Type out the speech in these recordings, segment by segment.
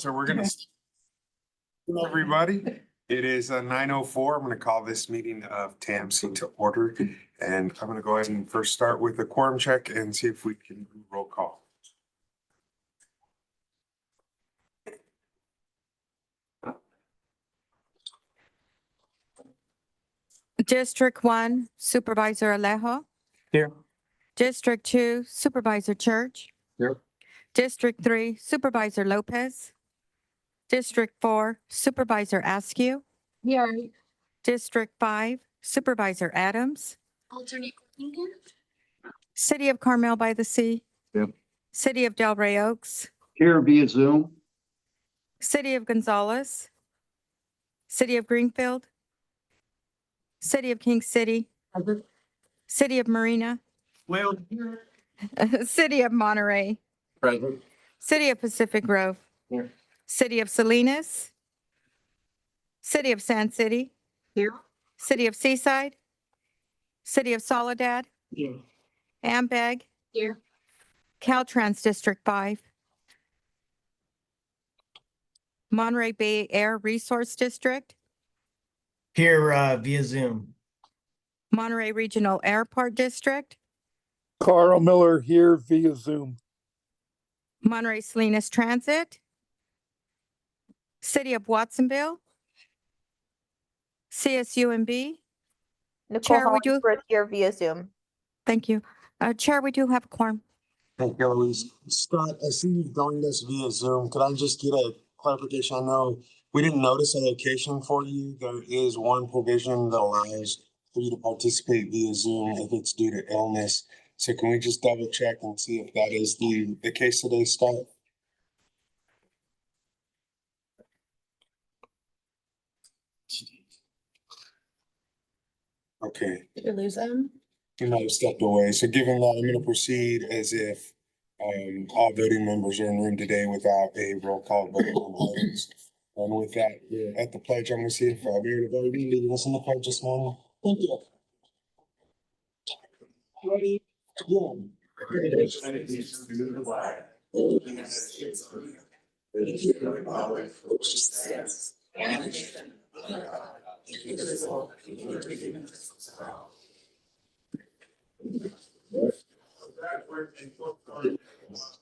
so we're gonna everybody. It is 9:04. I'm gonna call this meeting of TAMC to order. And I'm gonna go ahead and first start with a quorum check and see if we can do roll call. District 1, Supervisor Alejo. Here. District 2, Supervisor Church. Here. District 3, Supervisor Lopez. District 4, Supervisor Askew. Here. District 5, Supervisor Adams. Alternate coordinator. City of Carmel by the Sea. Yep. City of Delray Oaks. Here via Zoom. City of Gonzales. City of Greenfield. City of King City. City of Marina. Well, City of Monterey. present. City of Pacific Grove. Here. City of Salinas. City of Sand City. Here. City of Seaside. City of Soledad. Here. Ambeg. Here. Caltrans District 5. Monterey Bay Air Resource District. Here via Zoom. Monterey Regional Airport District. Carl Miller here via Zoom. Monterey Salinas Transit. City of Watsonville. CSUMB. Nicole Chair, we do- Hollingsworth here via Zoom. Thank you. Chair, we do have a quorum. Thank you, Louise. Scott, I see you've joined us via Zoom. Could I just get a clarification? I know we didn't notice a location for you. There is one provision that allows for you to participate via Zoom if it's due to illness. So can we just double check and see if that is the case today, Scott? Okay. Did you lose them? You might have stepped away. So given that, I'm gonna proceed as if all voting members are in the room today without a roll call vote on items. And with that, we're at the pledge. I'm gonna see if Mayor DeVoe leading us in the pledge this morning. Thank you. Ready? Again.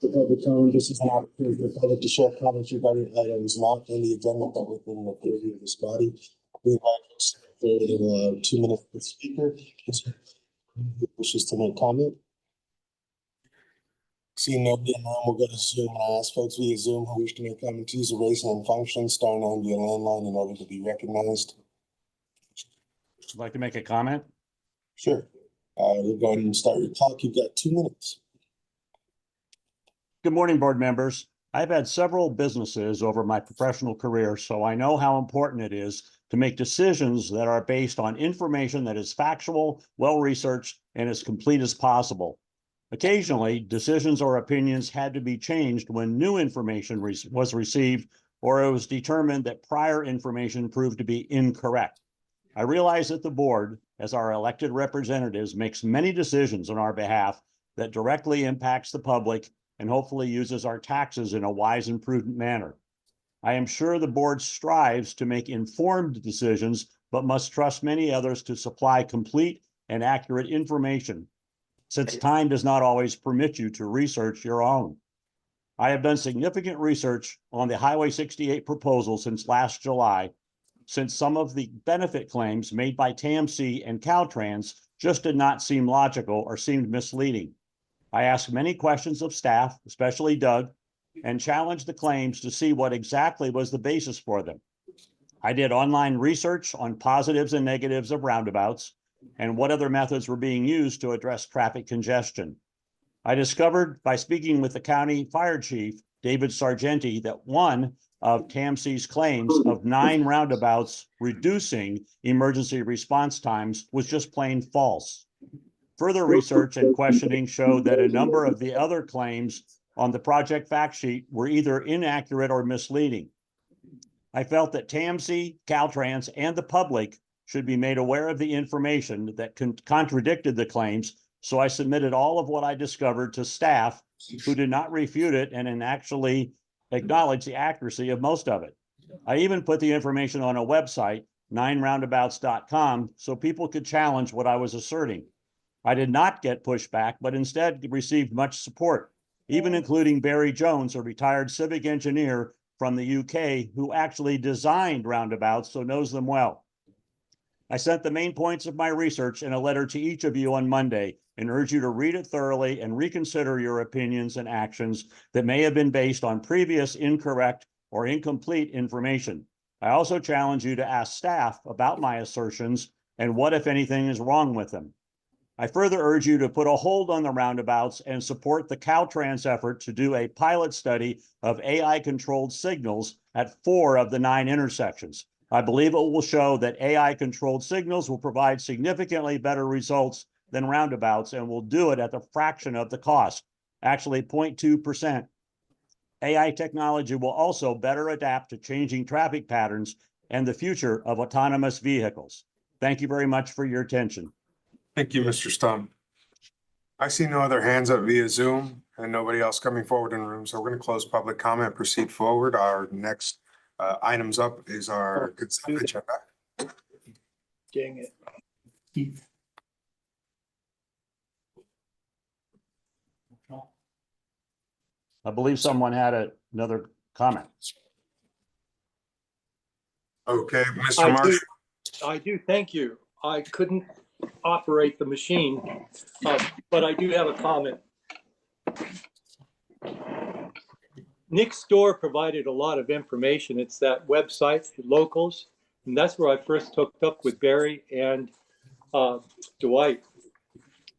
The public comment, this is an opportunity for the public to share comments regarding items not in the agenda but within the purview of this body. We invite folks to allow 2 minutes per speaker. Who wishes to make comment? Seeing nobody in the room, we'll go to Zoom and I ask folks via Zoom who wish to make comment to use the raise hand function, star 9 via landline in order to be recognized. Would like to make a comment? Sure. We'll go ahead and start your clock. You've got 2 minutes. Good morning, board members. I've had several businesses over my professional career, so I know how important it is to make decisions that are based on information that is factual, well-researched, and as complete as possible. Occasionally, decisions or opinions had to be changed when new information was received or it was determined that prior information proved to be incorrect. I realize that the board, as our elected representatives, makes many decisions on our behalf that directly impacts the public and hopefully uses our taxes in a wise and prudent manner. I am sure the board strives to make informed decisions, but must trust many others to supply complete and accurate information, since time does not always permit you to research your own. I have done significant research on the Highway 68 proposal since last July, since some of the benefit claims made by TAMC and Caltrans just did not seem logical or seemed misleading. I asked many questions of staff, especially Doug, and challenged the claims to see what exactly was the basis for them. I did online research on positives and negatives of roundabouts and what other methods were being used to address traffic congestion. I discovered by speaking with the county fire chief, David Sargenti, that one of TAMC's claims of 9 roundabouts reducing emergency response times was just plain false. Further research and questioning showed that a number of the other claims on the project fact sheet were either inaccurate or misleading. I felt that TAMC, Caltrans, and the public should be made aware of the information that contradicted the claims, so I submitted all of what I discovered to staff who did not refute it and actually acknowledge the accuracy of most of it. I even put the information on a website, 9roundabouts.com, so people could challenge what I was asserting. I did not get pushback, but instead received much support, even including Barry Jones, a retired civic engineer from the UK who actually designed roundabouts, so knows them well. I sent the main points of my research in a letter to each of you on Monday and urge you to read it thoroughly and reconsider your opinions and actions that may have been based on previous incorrect or incomplete information. I also challenge you to ask staff about my assertions and what, if anything, is wrong with them. I further urge you to put a hold on the roundabouts and support the Caltrans effort to do a pilot study of AI-controlled signals at 4 of the 9 intersections. I believe it will show that AI-controlled signals will provide significantly better results than roundabouts and will do it at the fraction of the cost, actually 0.2%. AI technology will also better adapt to changing traffic patterns and the future of autonomous vehicles. Thank you very much for your attention. Thank you, Mr. Stone. I see no other hands up via Zoom and nobody else coming forward in the room. So we're going to close public comment, proceed forward. Our next items up is our consent agenda. Dang it. I believe someone had another comment. Okay, Mr. I Marshall. I do, thank you. I couldn't operate the machine, but I do have a comment. Nick's store provided a lot of information. It's that website, Locals, and that's where I first hooked up with Barry and Dwight.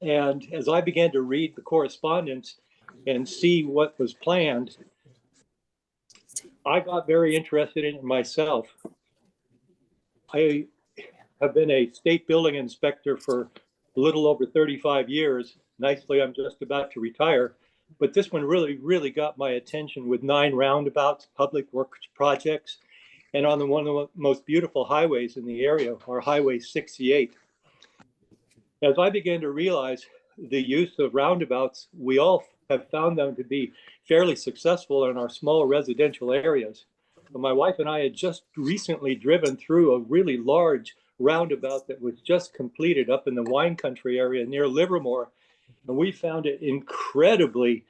And as I began to read the correspondence and see what was planned, I got very interested in it myself. I have been a state building inspector for a little over 35 years. Nicely, I'm just about to retire. But this one really got my attention with 9 roundabouts, public works projects, and on one of the most beautiful highways in the area, our Highway 68. As I began to realize the use of roundabouts, we all have found them to be fairly successful in our small residential areas. But my wife and I had just recently driven through a really large roundabout that was just completed up in the wine country area near Livermore. And we found it incredibly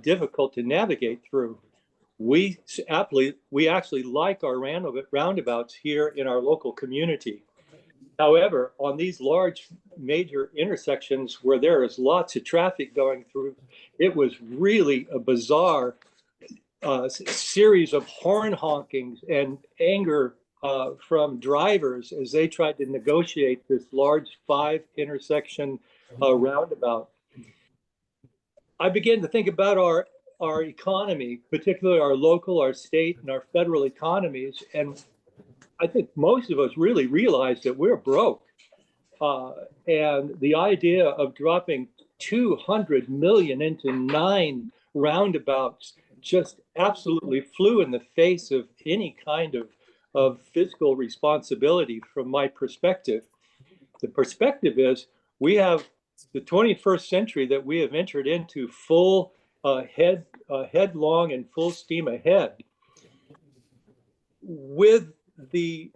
difficult to navigate through. We actually like our roundabouts here in our local community. However, on these large major intersections where there is lots of traffic going through, it was really a bizarre series of horn honkings and anger from drivers as they tried to negotiate this large 5 intersection roundabout. I began to think about our economy, particularly our local, our state, and our federal economies. And I think most of us really realize that we're broke. And the idea of dropping 200 million into 9 roundabouts just absolutely flew in the face of any kind of fiscal responsibility from my perspective. The perspective is we have the 21st century that we have entered into full headlong and full steam ahead. With the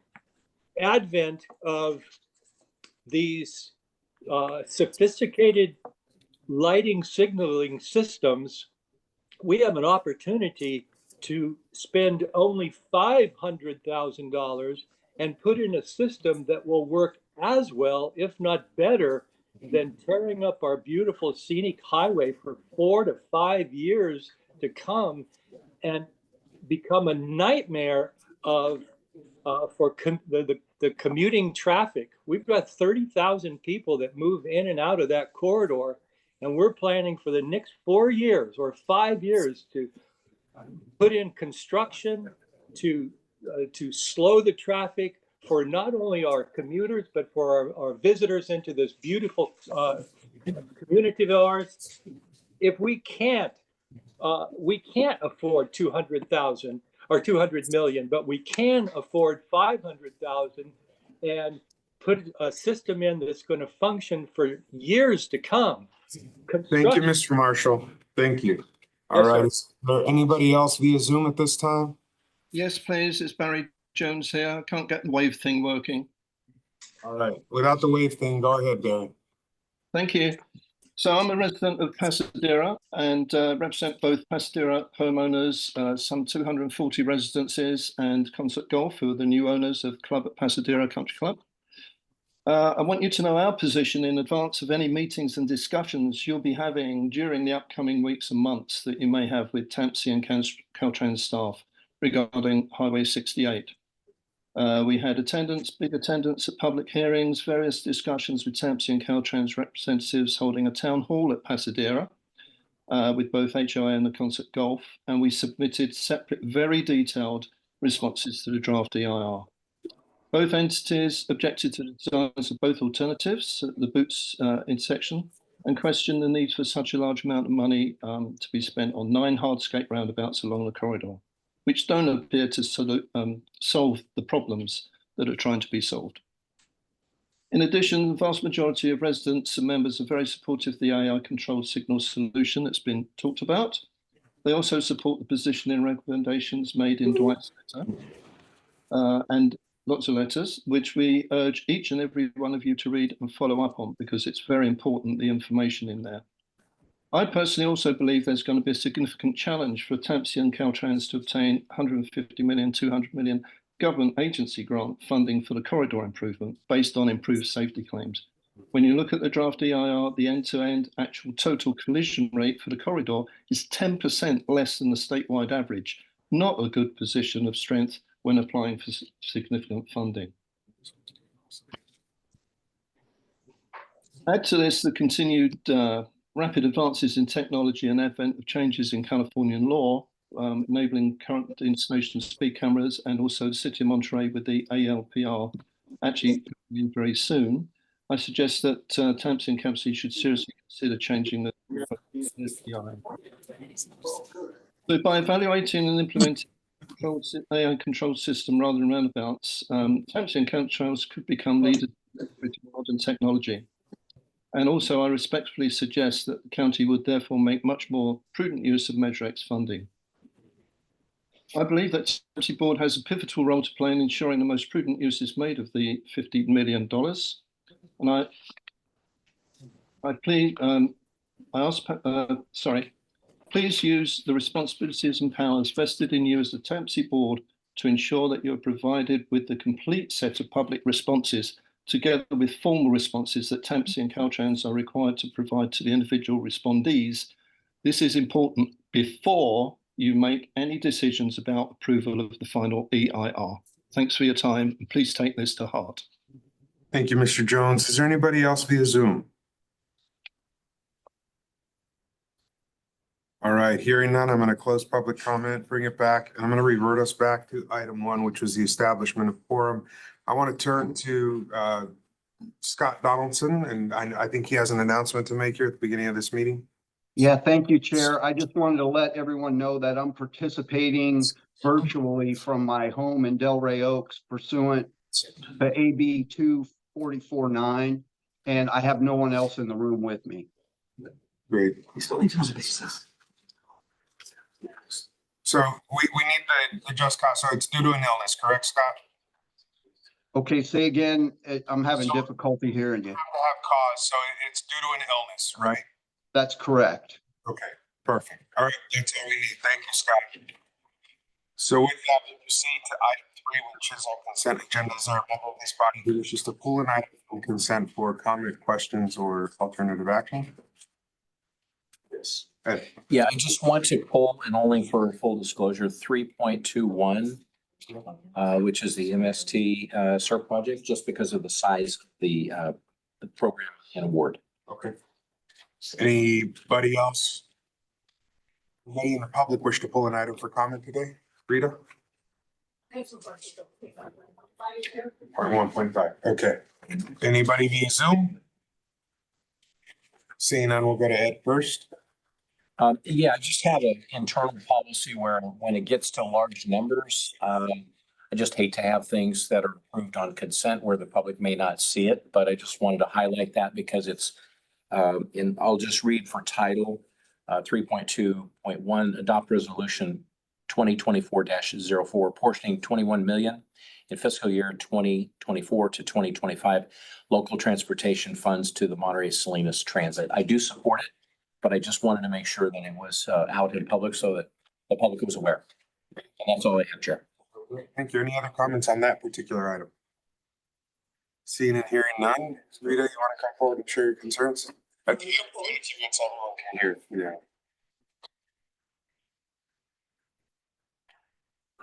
advent of these sophisticated lighting signaling systems, we have an opportunity to spend only $500,000 and put in a system that will work as well, if not better, than tearing up our beautiful scenic highway for 4 to 5 years to come and become a nightmare of for the commuting traffic. We've got 30,000 people that move in and out of that corridor, and we're planning for the next 4 years or 5 years to put in construction to slow the traffic for not only our commuters, but for our visitors into this beautiful community of ours. If we can't afford 200,000 or 200 million, but we can afford 500,000 and put a system in that's going to function for years to come. Thank you, Mr. Marshall. Thank you. All Yes, sir. right, is there anybody else via Zoom at this time? Yes, please. It's Barry Jones here. I can't get the wave thing working. All right, without the wave thing, go ahead, Barry. Thank you. So I'm a resident of Pasadena and represent both Pasadena homeowners, some 240 residences, and Concert Golf, who are the new owners of Club at Pasadena Country Club. I want you to know our position in advance of any meetings and discussions you'll be having during the upcoming weeks and months that you may have with TAMC and Caltrans staff regarding Highway 68. We had big attendance at public hearings, various discussions with TAMC and Caltrans representatives holding a town hall at Pasadena with both HOA and the Concert Golf, and we submitted separate, very detailed responses to the draft EIR. Both entities objected to the designs of both alternatives at the Boots intersection and questioned the need for such a large amount of money to be spent on 9 hardscape roundabouts along the corridor, which don't appear to solve the problems that are trying to be solved. In addition, the vast majority of residents and members are very supportive of the AI-controlled signal solution that's been talked about. They also support the position and recommendations made in Dwight's letter and lots of letters, which we urge each and every one of you to read and follow up on because it's very important, the information in there. I personally also believe there's going to be a significant challenge for TAMC and Caltrans to obtain 150 million, 200 million government agency grant funding for the corridor improvement based on improved safety claims. When you look at the draft EIR, the end-to-end actual total collision rate for the corridor is 10% less than the statewide average. Not a good position of strength when applying for significant funding. Add to this the continued rapid advances in technology and advent of changes in Californian law, enabling current installation of speed cameras, and also the City of Monterey with the ALPR actually coming in very soon. I suggest that TAMC and CAMC should seriously consider changing the ALPR. So by evaluating and implementing AI controlled system rather than roundabouts, TAMC and Caltrans could become leaders in modern technology. And also, I respectfully suggest that the county would therefore make much more prudent use of Measure X funding. I believe that the county board has a pivotal role to play in ensuring the most prudent use is made of the $50 million. And please use the responsibilities and powers vested in you as the TAMC board to ensure that you are provided with the complete set of public responses together with formal responses that TAMC and Caltrans are required to provide to the individual respondees. This is important before you make any decisions about approval of the final EIR. Thanks for your time, and please take this to heart. Thank you, Mr. Jones. Is there anybody else via Zoom? All right, hearing none, I'm going to close public comment, bring it back, and I'm going to revert us back to item 1, which was the establishment of quorum. I want to turn to Scott Donaldson, and I think he has an announcement to make here at the beginning of this meeting. Yeah, thank you, Chair. I just wanted to let everyone know that I'm participating virtually from my home in Delray Oaks pursuant to AB 2449, and I have no one else in the room with me. Great. So we need to adjust cost. So it's due to an illness, correct, Scott? Okay, say again. I'm having difficulty hearing you. You have to have cause, so it's due to an illness, right? That's correct. Okay, perfect. All right, that's all we need. Thank you, Scott. So with that, we proceed to item 3, which is our consent agenda. Is there a member of this body who wishes to pull an item from consent for comment, questions, or alternative action? Yes. Ed. Yeah, I just want to pull, and only for full disclosure, 3.21, which is the MST SERP project, just because of the size of the program and award. Okay. Anybody else? Anybody in the public wish to pull an item for comment today? Rita? Part 1.5. Okay. Anybody via Zoom? Seeing none, we'll go to Ed first. Yeah, I just have an internal policy where when it gets to large numbers, I just hate to have things that are approved on consent where the public may not see it, but I just wanted to highlight that because it's, I'll just read for title. 3.2.1, adopt resolution 2024-04, portioning 21 million in fiscal year 2024 to 2025 local transportation funds to the Monterey Salinas Transit. I do support it, but I just wanted to make sure that it was out in public so that the public was aware. And that's all I have, Chair. Thank you. Any other comments on that particular item? Seeing and hearing none. Rita, you want to come forward and share your concerns? I think you're going to get someone can hear. Yeah.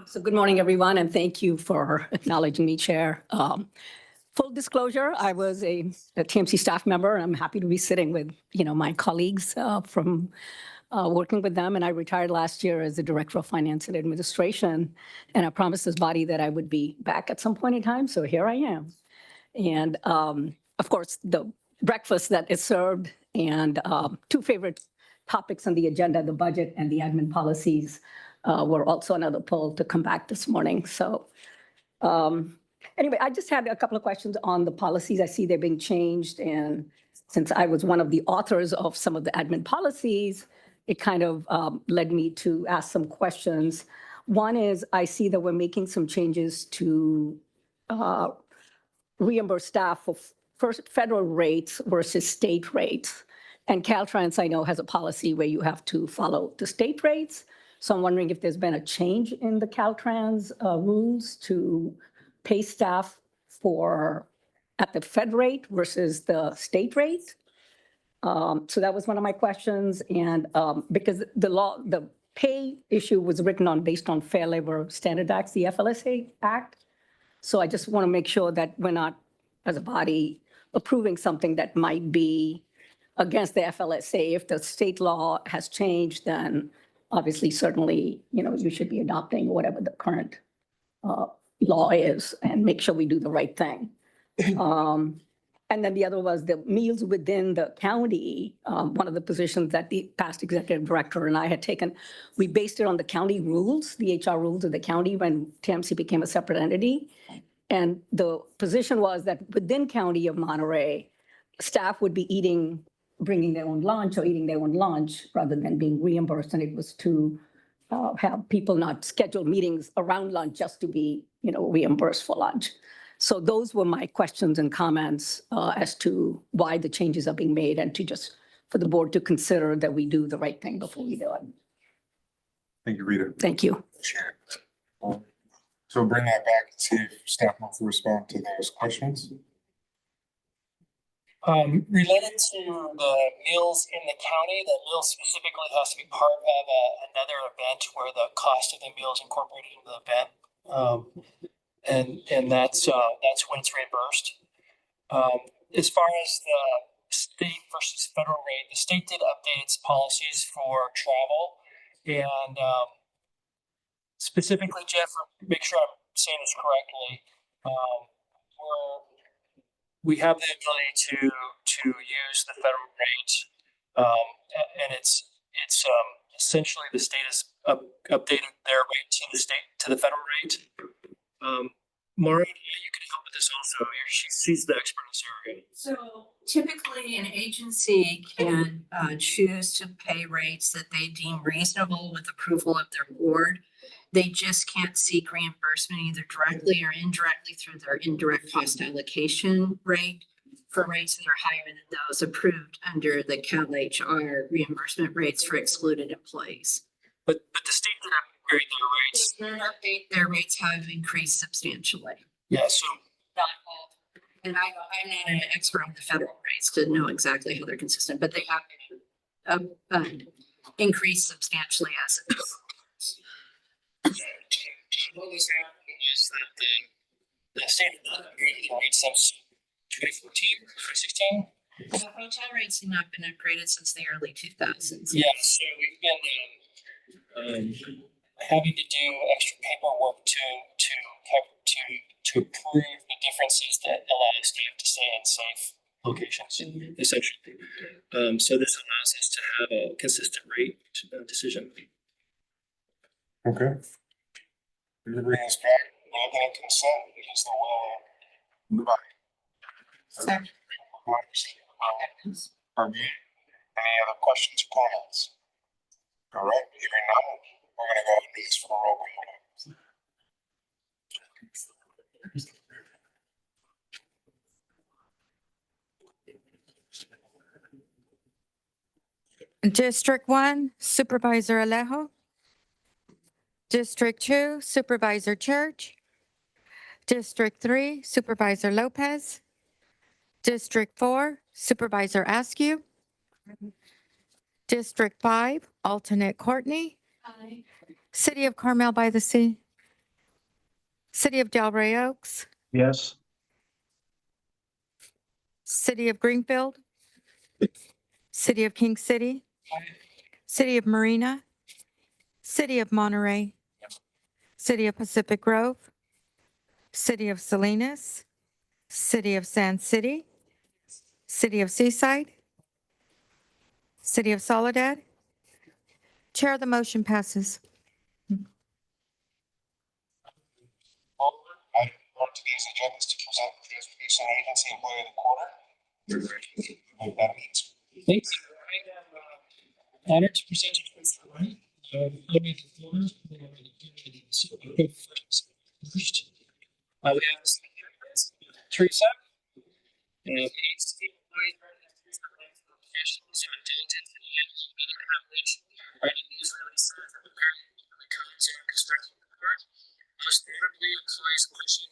So good morning, everyone, and thank you for acknowledging me, Chair. Full disclosure, I was a TAMC staff member, and I'm happy to be sitting with, my colleagues from working with them. And I retired last year as the Director of Finance and Administration. And I promised this body that I would be back at some point in time. So here I am. And of course, the breakfast that is served and two favorite topics on the agenda, the budget and the admin policies, were also another pull to come back this morning. So anyway, I just had a couple of questions on the policies. I see they're being changed. And since I was one of the authors of some of the admin policies, it kind of led me to ask some questions. One is I see that we're making some changes to reimburse staff for first federal rates versus state rates. And Caltrans, I know, has a policy where you have to follow the state rates. So I'm wondering if there's been a change in the Caltrans rules to pay staff at the Fed rate versus the state rate. So that was one of my questions. And because the pay issue was written on based on Fair Labor Standards Act, the FLSA Act. So I just want to make sure that we're not, as a body, approving something that might be against the FLSA. If the state law has changed, then obviously, certainly, you should be adopting whatever the current law is and make sure we do the right thing. And then the other was the meals within the county. One of the positions that the past executive director and I had taken, we based it on the county rules, the HR rules of the county when TAMC became a separate entity. And the position was that within County of Monterey, staff would be bringing their own lunch or eating their own lunch rather than being reimbursed. And it was to have people not schedule meetings around lunch just to be, reimbursed for lunch. So those were my questions and comments as to why the changes are being made and for the board to consider that we do the right thing before we do it. Thank you, Rita. Thank you. So bring that back and see if staff wants to respond to those questions. Related to the meals in the county, the meal specifically has to be part of another event where the cost of the meal is incorporated into the event. And that's when it's reimbursed. As far as the state versus federal rate, the state did update its policies for travel. And specifically, Jeff, make sure I'm saying this correctly, we have the ability to use the federal rate, and it's essentially the state has updated their rate to the federal rate. Maura, you can help with this also. She's the expert in this area. So typically, an agency can choose to pay rates that they deem reasonable with approval of their board. They just can't seek reimbursement either directly or indirectly through their indirect cost allocation rate for rates that are higher than those approved under the CalHR reimbursement rates for excluded employees. But the state did upgrade their rates. Their rates have increased substantially. Yeah, so Not all. And I'm not an expert on the federal rates to know exactly how they're consistent, but they have been increased substantially as it is. what was happening is that the state of upgraded rates since 2014, 2016. Hotel rates have not been upgraded since the early 2000s. Yeah, so we've been having to do extra paperwork to prove the differences that allow staff to stay in safe locations, essentially. So this allows us to have a consistent rate decision. Okay. We bring this back, anything consent, because the will of the body. Any other questions or comments? All right, hearing none, we're gonna go next for the roll call. District 1, Supervisor Alejo. District 2, Supervisor Church. District 3, Supervisor Lopez. District 4, Supervisor Askew. District 5, Alternate Courtney. City of Carmel by the Sea. City of Delray Oaks. Yes. City of Greenfield. City of King City. City of Marina. City of Monterey. City of Pacific Grove. City of Salinas. City of Sand City. City of Seaside. City of Soledad. Chair, the motion passes. Item on today's agenda is to present the Transportation Agency Employee of the Quarter. That means Thanks. I am honored to present you with one. Employee of the quarter. First, we have Teresa. And it's the employee professionals who are diligent and privilege are in these releases of the codes and construction report. Most notably, employees pushing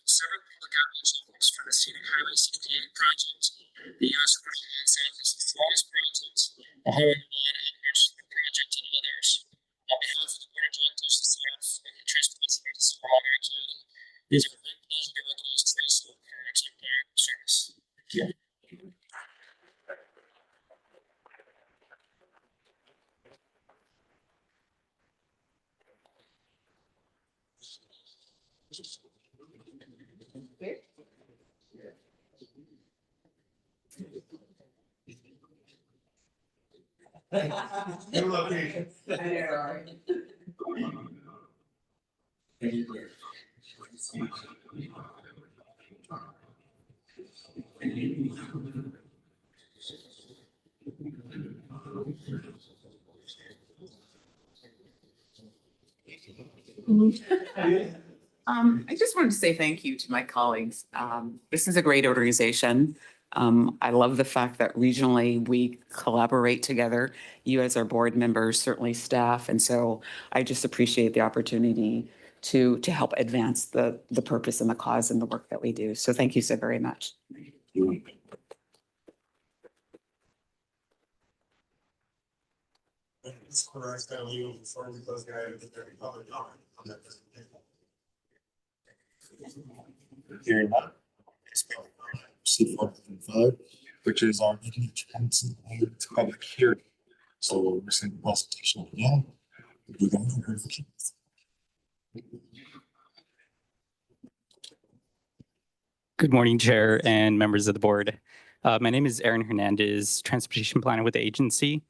several public outreach efforts from the Scenic Highway 68 project, the U.S. Department of San Francisco's project, the Highway 1 and Merchant project, and others. On behalf of the board of directors, the staff, and the transportation agency for Monterey County, these are my pleasure to recognize Teresa for her exemplary service. Thank you. New location. I just wanted to say thank you to my colleagues. This is a great organization. I love the fact that regionally we collaborate together. You as our board members, certainly staff. And so I just appreciate the opportunity to help advance the purpose and the cause and the work that we do. So thank you so very much. Before we close, guys, get public comment on that. Hearing none. Proceed forward to 5, which is our meeting transit and public hearing. So we'll receive the presentation again. We'll do that verification. Good morning, Chair and members of the board. My name is Aaron Hernandez, Transportation Planner with the agency.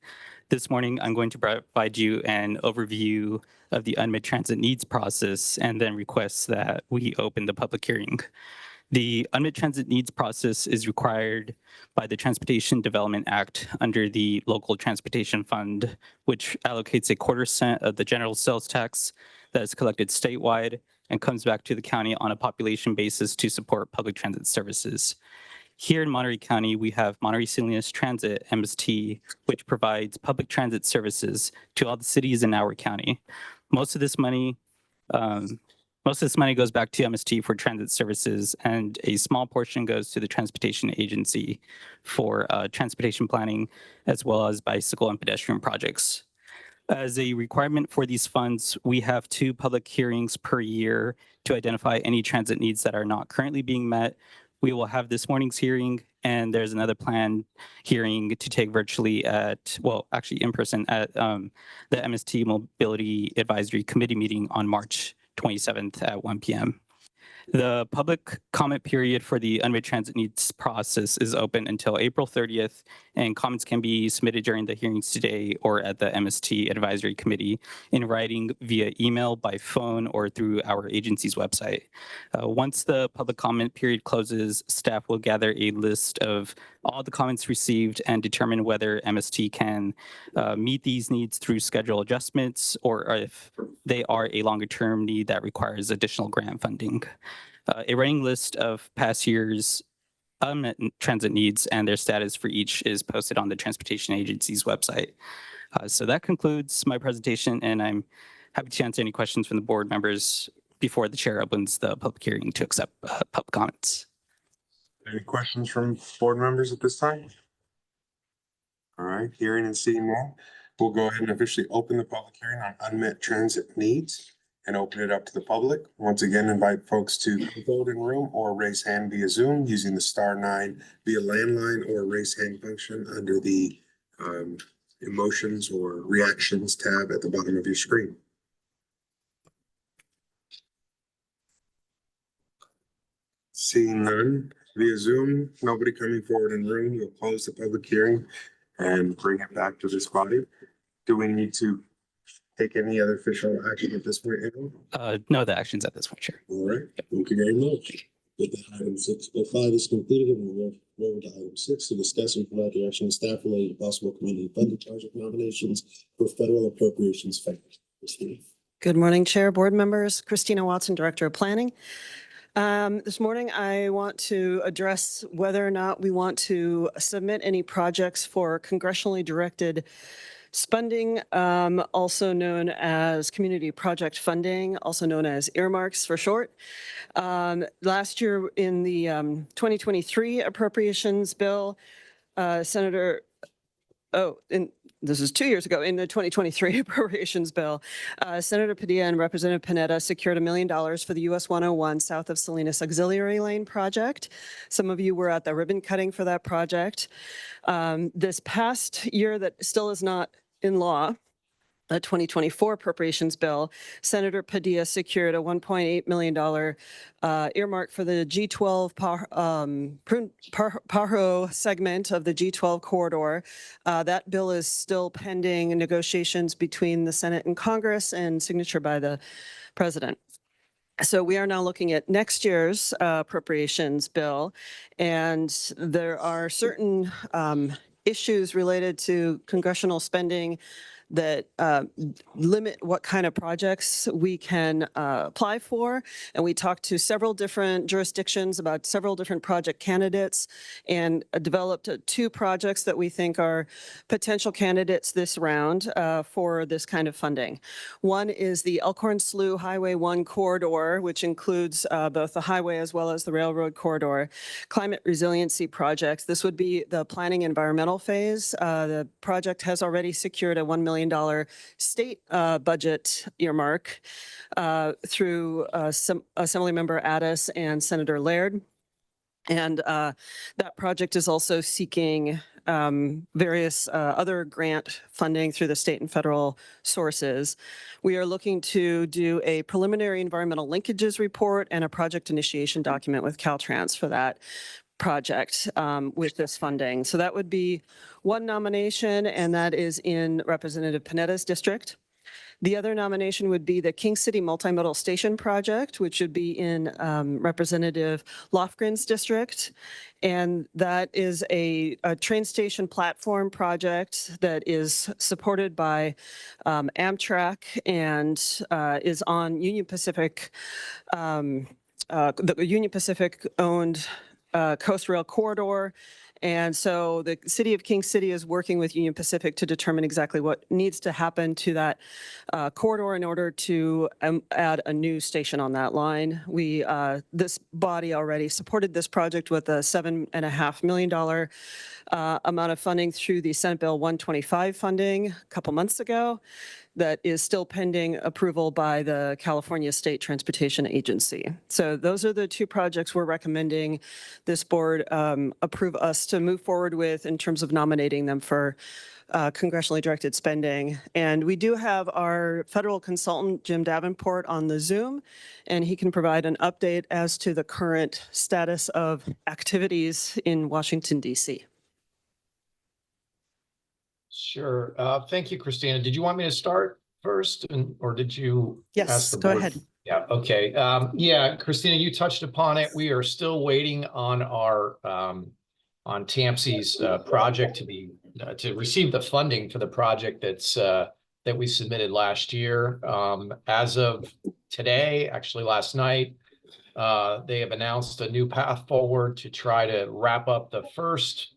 This morning, I'm going to provide you an overview of the unmet transit needs process and then request that we open the public hearing. The unmet transit needs process is required by the Transportation Development Act under the Local Transportation Fund, which allocates a 1/4% of the general sales tax that is collected statewide and comes back to the county on a population basis to support public transit services. Here in Monterey County, we have Monterey Salinas Transit, MST, which provides public transit services to all the cities in our county. Most of this money goes back to MST for transit services, and a small portion goes to the transportation agency for transportation planning, as well as bicycle and pedestrian projects. As a requirement for these funds, we have 2 public hearings per year to identify any transit needs that are not currently being met. We will have this morning's hearing, and there's another planned hearing to take virtually actually in person at the MST Mobility Advisory Committee meeting on March 27th at 1 p.m. The public comment period for the unmet transit needs process is open until April 30th, and comments can be submitted during the hearings today or at the MST Advisory Committee in writing via email, by phone, or through our agency's website. Once the public comment period closes, staff will gather a list of all the comments received and determine whether MST can meet these needs through schedule adjustments, or if they are a longer-term need that requires additional grant funding. A running list of past years' unmet transit needs and their status for each is posted on the Transportation Agency's website. So that concludes my presentation, and I'm happy to answer any questions from the board members before the chair opens the public hearing to accept public comments. Any questions from board members at this time? All right, hearing and seeing none, we'll go ahead and officially open the public hearing on unmet transit needs and open it up to the public. Once again, invite folks to come forward in room or raise hand via Zoom using the *9 via landline or raise hand function under the emotions or reactions tab at the bottom of your screen. Seeing none via Zoom, nobody coming forward in room, we'll close the public hearing and bring it back to this body. Do we need to take any other official action at this point, Aaron? No other actions at this point, Chair. All right, thank you very much. With that, item 6.5 is completed, and we'll move to item 6 to discuss and provide direction to staff related to possible community funded project nominations for federal appropriations funding. Good morning, Chair, board members. Christina Watson, Director of Planning. This morning, I want to address whether or not we want to submit any projects for congressionally directed spending, also known as community project funding, also known as earmarks for short. Last year in the 2023 appropriations bill, this is 2 years ago, in the 2023 appropriations bill, Senator Padilla and Representative Panetta secured $1 million for the US 101 south of Salinas Auxiliary Lane project. Some of you were at the ribbon cutting for that project. This past year that still is not in law, the 2024 appropriations bill, Senator Padilla secured a $1.8 million earmark for the G12 Pajaro segment of the G12 corridor. That bill is still pending negotiations between the Senate and Congress and signature by the president. So we are now looking at next year's appropriations bill, and there are certain issues related to congressional spending that limit what kind of projects we can apply for. And we talked to several different jurisdictions about several different project candidates and developed 2 projects that we think are potential candidates this round for this kind of funding. One is the Elkhorn Slough Highway 1 corridor, which includes both the highway as well as the railroad corridor. Climate resiliency projects. This would be the planning environmental phase. The project has already secured a $1 million state budget earmark through Assemblymember Addis and Senator Laird. And that project is also seeking various other grant funding through the state and federal sources. We are looking to do a preliminary environmental linkages report and a project initiation document with Caltrans for that project with this funding. So that would be one nomination, and that is in Representative Panetta's district. The other nomination would be the King City Multimodal Station Project, which would be in Representative Lofgren's district. And that is a train station platform project that is supported by Amtrak and is on Union Pacific, the Union Pacific owned Coast Rail corridor. And so the city of King City is working with Union Pacific to determine exactly what needs to happen to that corridor in order to add a new station on that line. This body already supported this project with a $7.5 million amount of funding through the Senate Bill 125 funding a couple months ago. that is still pending approval by the California State Transportation Agency. So those are the two projects we're recommending this board approve us to move forward with in terms of nominating them for congressionally directed spending. And we do have our federal consultant, Jim Davenport, on the Zoom, and he can provide an update as to the current status of activities in Washington, D.C. Sure. Thank you, Christina. Did you want me to start first or did you? Yes, ask the go board? ahead. Yeah, okay. Yeah, Christina, you touched upon it. We are still waiting on our, on TAMC's project to be, to receive the funding for the project that's, that we submitted last year. As of today, actually last night, they have announced a new path forward to try to wrap up the first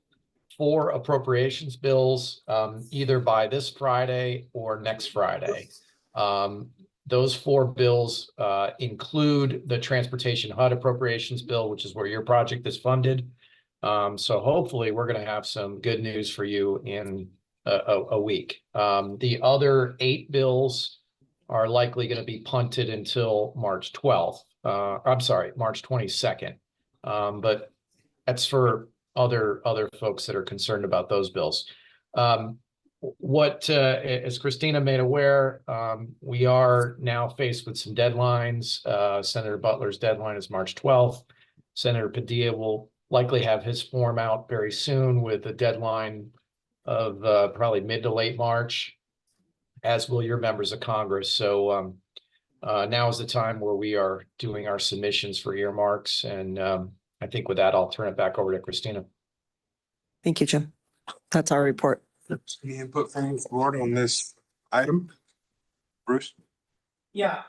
4 appropriations bills, either by this Friday or next Friday. Those 4 bills include the Transportation HUD appropriations bill, which is where your project is funded. So hopefully we're going to have some good news for you in a week. The other 8 bills are likely going to be punted until March 12th. I'm sorry, March 22nd. But that's for other folks that are concerned about those bills. As Christina made aware, we are now faced with some deadlines. Senator Butler's deadline is March 12th. Senator Padilla will likely have his form out very soon with a deadline of probably mid to late March, as will your members of Congress. So now is the time where we are doing our submissions for earmarks. And I think with that, I'll turn it back over to Christina. Thank you, Jim. That's our report. Any input from the board on this item? Bruce? Yeah,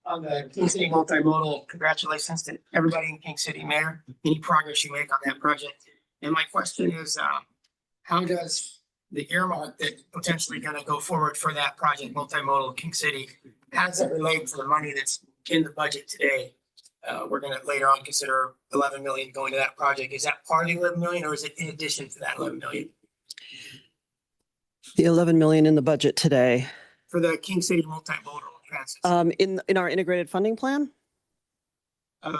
on the King City multimodal, congratulations to everybody in King City, Mayor. Any progress you make on that project? And my question is, how does the earmark that potentially going to go forward for that project, multimodal King City, how does that relate to the money that's in the budget today? We're going to later on consider 11 million going to that project. Is that part of the 11 million or is it in addition to that 11 million? The 11 million in the budget today. For the King City multimodal transit. In our integrated funding plan? 24-25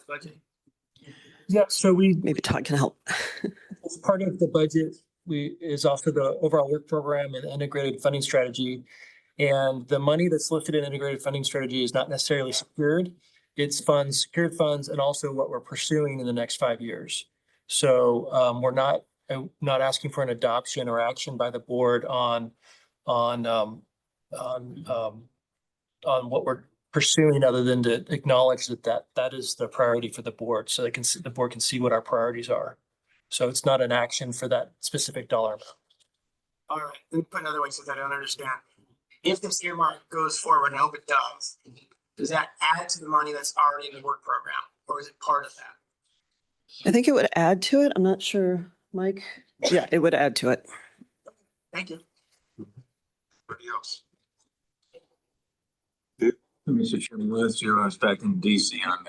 budget. Yeah, so we, Maybe Todd can help. as part of the budget, is also the overall work program and integrated funding strategy. And the money that's listed in integrated funding strategy is not necessarily secured. It's funds, secured funds, and also what we're pursuing in the next 5 years. So we're not asking for an adoption or action by the board on what we're pursuing, other than to acknowledge that is the priority for the board, so the board can see what our priorities are. So it's not an action for that specific dollar amount. All right, let me put another way so that I don't understand. If this earmark goes forward, and I hope it does that add to the money that's already in the work program, or is it part of that? I think it would add to it. I'm not sure, Mike. Yeah, it would add to it. Thank you. Anybody else? Mr. Chairman, last year I was back in DC on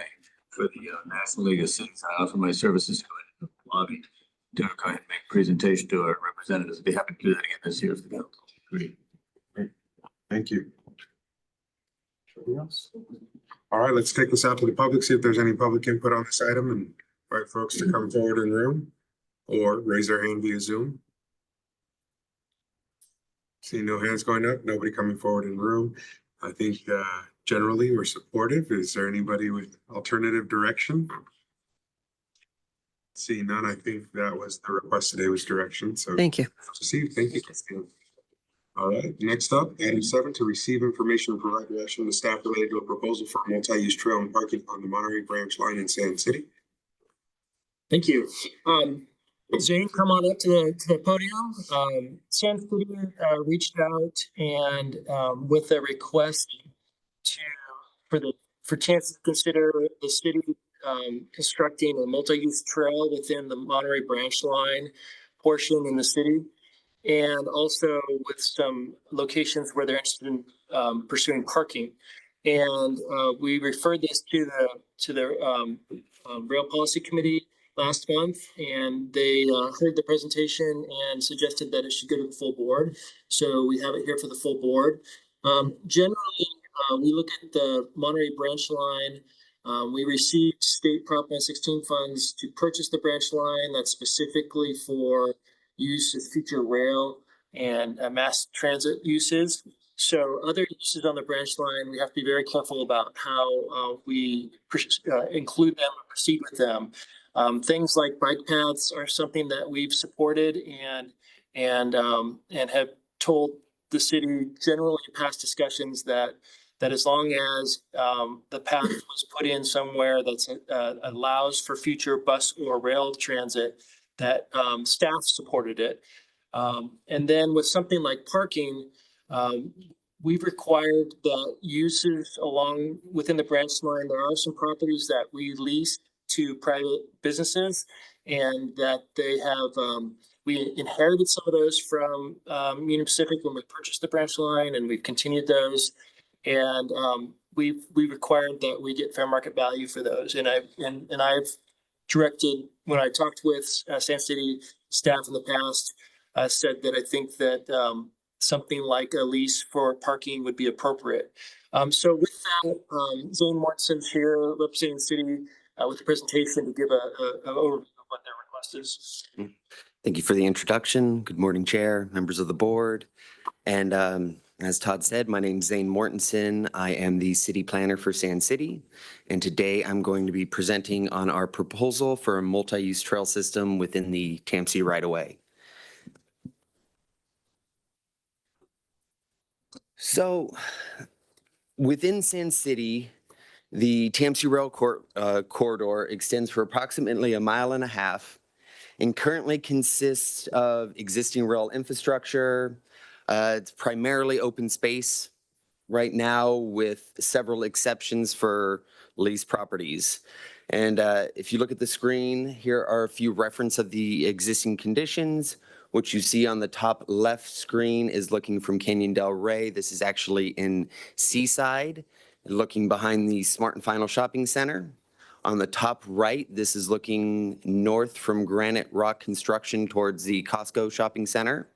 for the National League of Cities. I offered my services to it, lobby, to go ahead and make a presentation to our representatives. I'd be happy to do that again this year if the council agree. Thank you. All right, let's take this out to the public, see if there's any public input on this item, and invite folks to come forward in room or raise their hand via Zoom. See no hands going up, nobody coming forward in room. I think generally we're supportive. Is there anybody with alternative direction? See none, I think that was the request today, was direction. So thank you. Thank you, Christine. All right, next up, item 7, to receive information and provide direction to staff related to a proposal for multi-use trail and parking on the Monterey branch line in Sand City. Thank you. Zane, come on up to the podium. Sand City reached out and with a request for chance to consider the city constructing a multi-use trail within the Monterey branch line portion in the city, and also with some locations where they're interested in pursuing parking. And we referred this to the Rail Policy Committee, last month, and they heard the presentation and suggested that it should go to the full board. So we have it here for the full board. Generally, we look at the Monterey branch line. We received state Prop 116 funds to purchase the branch line that's specifically for use of future rail and mass transit uses. So other uses on the branch line, we have to be very careful about how we include them or proceed with them. Things like bike paths are something that we've supported and have told the city generally in past discussions that as long as the path was put in somewhere that's allows for future bus or rail transit, that staff supported it. And then with something like parking, we've required that uses along within the branch line. There are some properties that we lease to private businesses, and that they have we inherited some of those from Union Pacific when we purchased the branch line, and we've continued those. And we required that we get fair market value for those. And I've directed, when I talked with San City staff in the past, said that I think that something like a lease for parking would be appropriate. So with that, Zane Mortensen's here representing the city with the presentation to give an overview of what their request is. Thank you for the introduction. Good morning, Chair, members of the board. And as Todd said, my name is Zane Mortensen. I am the city planner for San City. And today I'm going to be presenting on our proposal for a multi-use trail system within the TAMC right-of-way. So within San City, the TAMC rail corridor extends for approximately 1.5 miles and currently consists of existing rail infrastructure. It's primarily open space right now, with several exceptions for leased properties. And if you look at the screen, here are a few reference of the existing conditions. What you see on the top left screen is looking from Canyon Del Rey. This is actually in Seaside, looking behind the Smart and Final Shopping Center. On the top right, this is looking north from Granite Rock Construction towards the Costco Shopping Center.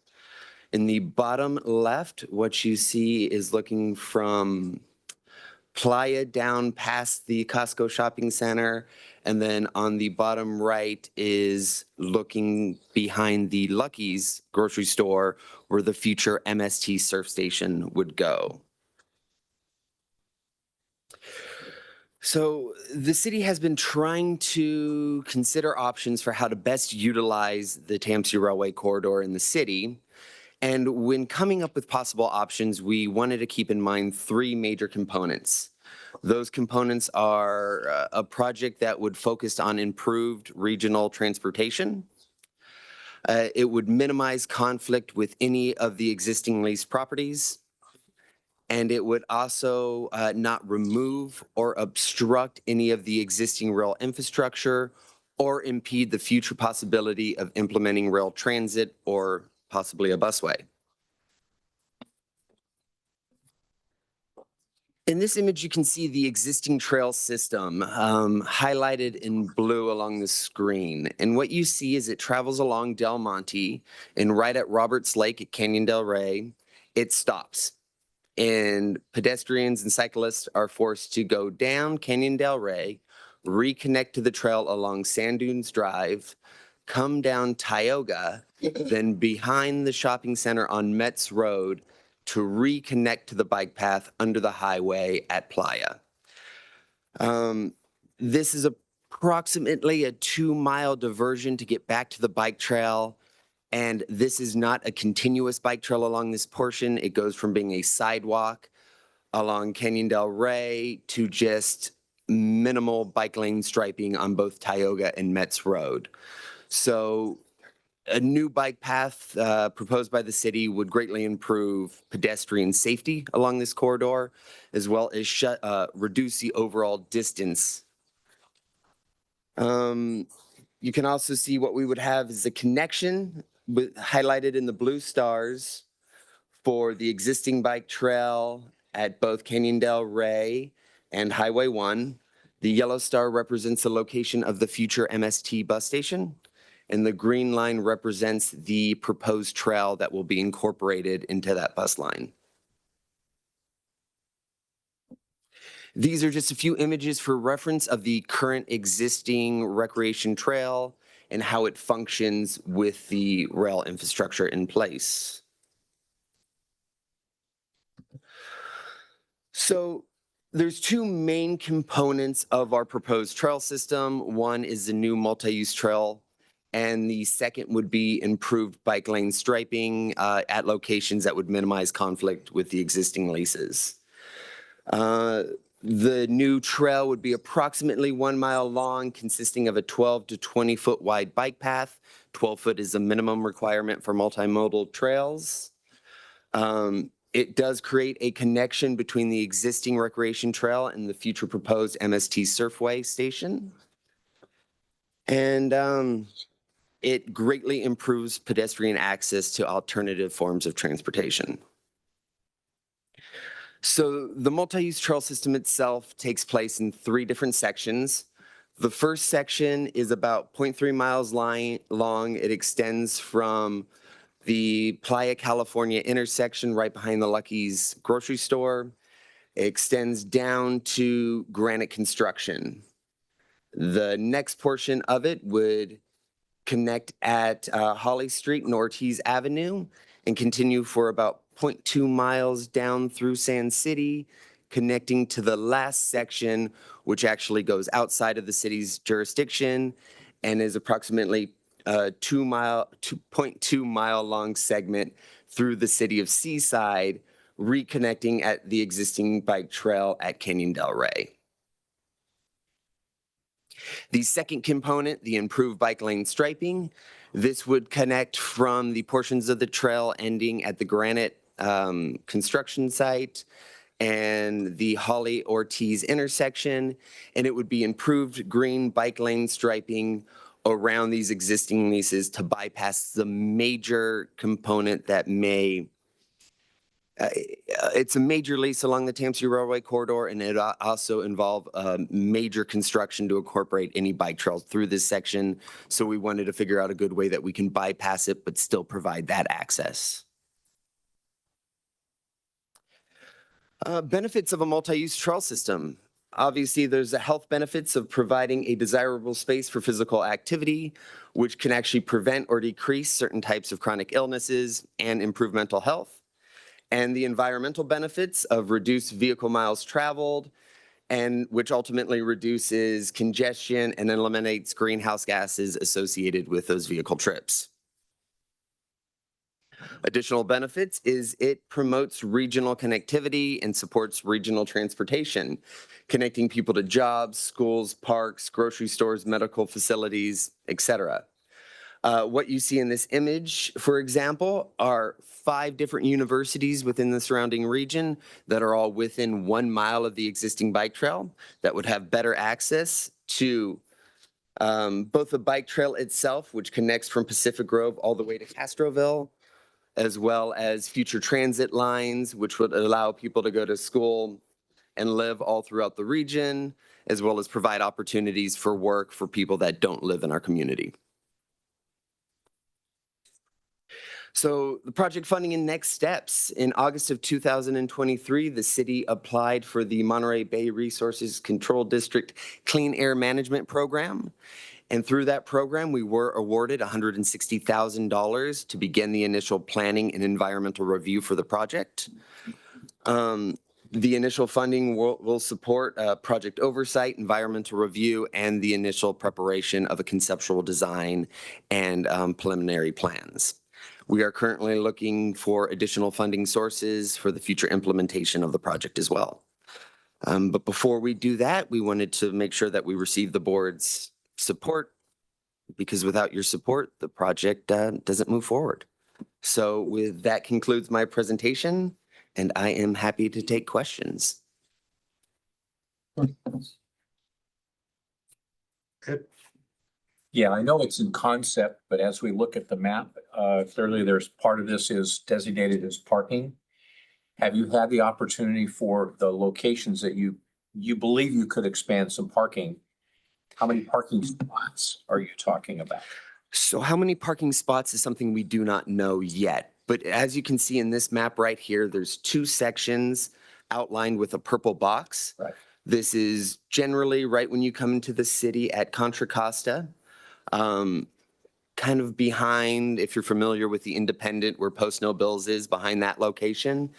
In the bottom left, what you see is looking from Playa down past the Costco Shopping Center. And then on the bottom right is looking behind the Lucky's grocery store, where the future MST surf station would go. So the city has been trying to consider options for how to best utilize the TAMC Railway corridor in the city. And when coming up with possible options, we wanted to keep in mind 3 major components. Those components are a project that would focus on improved regional transportation. It would minimize conflict with any of the existing leased properties. And it would also not remove or obstruct any of the existing rail infrastructure or impede the future possibility of implementing rail transit or possibly a busway. In this image, you can see the existing trail system highlighted in blue along the screen. And what you see is it travels along Del Monte, and right at Roberts Lake at Canyon Del Rey, it stops. And pedestrians and cyclists are forced to go down Canyon Del Rey, reconnect to the trail along Sand Dunes Drive, come down Tioga, then behind the shopping center on Metz Road to reconnect to the bike path under the highway at Playa. This is approximately a 2-mile diversion to get back to the bike trail. And this is not a continuous bike trail along this portion. It goes from being a sidewalk along Canyon Del Rey to just minimal bike lane striping on both Tioga and Metz Road. So a new bike path proposed by the city would greatly improve pedestrian safety along this corridor, as well as reduce the overall distance. You can also see what we would have is a connection highlighted in the blue stars for the existing bike trail at both Canyon Del Rey and Highway 1 The yellow star represents the location of the future MST bus station, and the green line represents the proposed trail that will be incorporated into that bus line. These are just a few images for reference of the current existing recreation trail and how it functions with the rail infrastructure in place. So there's two main components of our proposed trail system. One is the new multi-use trail, and the second would be improved bike lane striping at locations that would minimize conflict with the existing leases. The new trail would be approximately 1 mile long, consisting of a 12 to 20 foot wide bike path. 12 foot is a minimum requirement for multimodal trails. It does create a connection between the existing recreation trail and the future proposed MST Surfway station. And it greatly improves pedestrian access to alternative forms of transportation. So the multi-use trail system itself takes place in 3 different sections. The first section is about 0.3 miles long. It extends from the Playa California intersection right behind the Lucky's grocery store. It extends down to Granite Construction. The next portion of it would connect at Holly Street and Ortiz Avenue and continue for about 0.2 miles down through Sand City, connecting to the last section, which actually goes outside of the city's jurisdiction and is approximately 2.2 mile long segment through the city of Seaside, reconnecting at the existing bike trail at Canyon Del Rey. The second component, the improved bike lane striping, this would connect from the portions of the trail ending at the Granite construction site and the Holly Ortiz intersection, and it would be improved green bike lane striping around these existing leases to bypass the major component that may it's a major lease along the TAMC Railway Corridor, and it also involve major construction to incorporate any bike trails through this section. So we wanted to figure out a good way that we can bypass it, but still provide that access. Benefits of a multi-use trail system. Obviously, there's the health benefits of providing a desirable space for physical activity, which can actually prevent or decrease certain types of chronic illnesses and improve mental health. And the environmental benefits of reduced vehicle miles traveled, and which ultimately reduces congestion and eliminates greenhouse gases associated with those vehicle trips. Additional benefits is it promotes regional connectivity and supports regional transportation, connecting people to jobs, schools, parks, grocery stores, medical facilities, etc. What you see in this image, for example, are 5 different universities within the surrounding region that are all within 1 mile of the existing bike trail that would have better access to both the bike trail itself, which connects from Pacific Grove all the way to Castroville, as well as future transit lines, which would allow people to go to school and live all throughout the region, as well as provide opportunities for work for people that don't live in our community. So the project funding and next steps. In August of 2023, the city applied for the Monterey Bay Resources Control District Clean Air Management Program. And through that program, we were awarded $160,000 to begin the initial planning and environmental review for the project. The initial funding will support project oversight, environmental review, and the initial preparation of a conceptual design and preliminary plans. We are currently looking for additional funding sources for the future implementation of the project as well. But before we do that, we wanted to make sure that we receive the board's support, because without your support, the project doesn't move forward. So with that concludes my presentation, and I am happy to take questions. Yeah, I know it's in concept, but as we look at the map, clearly there's part of this is designated as parking. Have you had the opportunity for the locations that you you believe you could expand some parking. How many parking spots are you talking about? So how many parking spots is something we do not know yet. But as you can see in this map right here, there's 2 sections outlined with a purple box. Right. This is generally right when you come into the city at Contra Costa. Kind of behind, if you're familiar with the Independent where Post No Bills is, behind that location.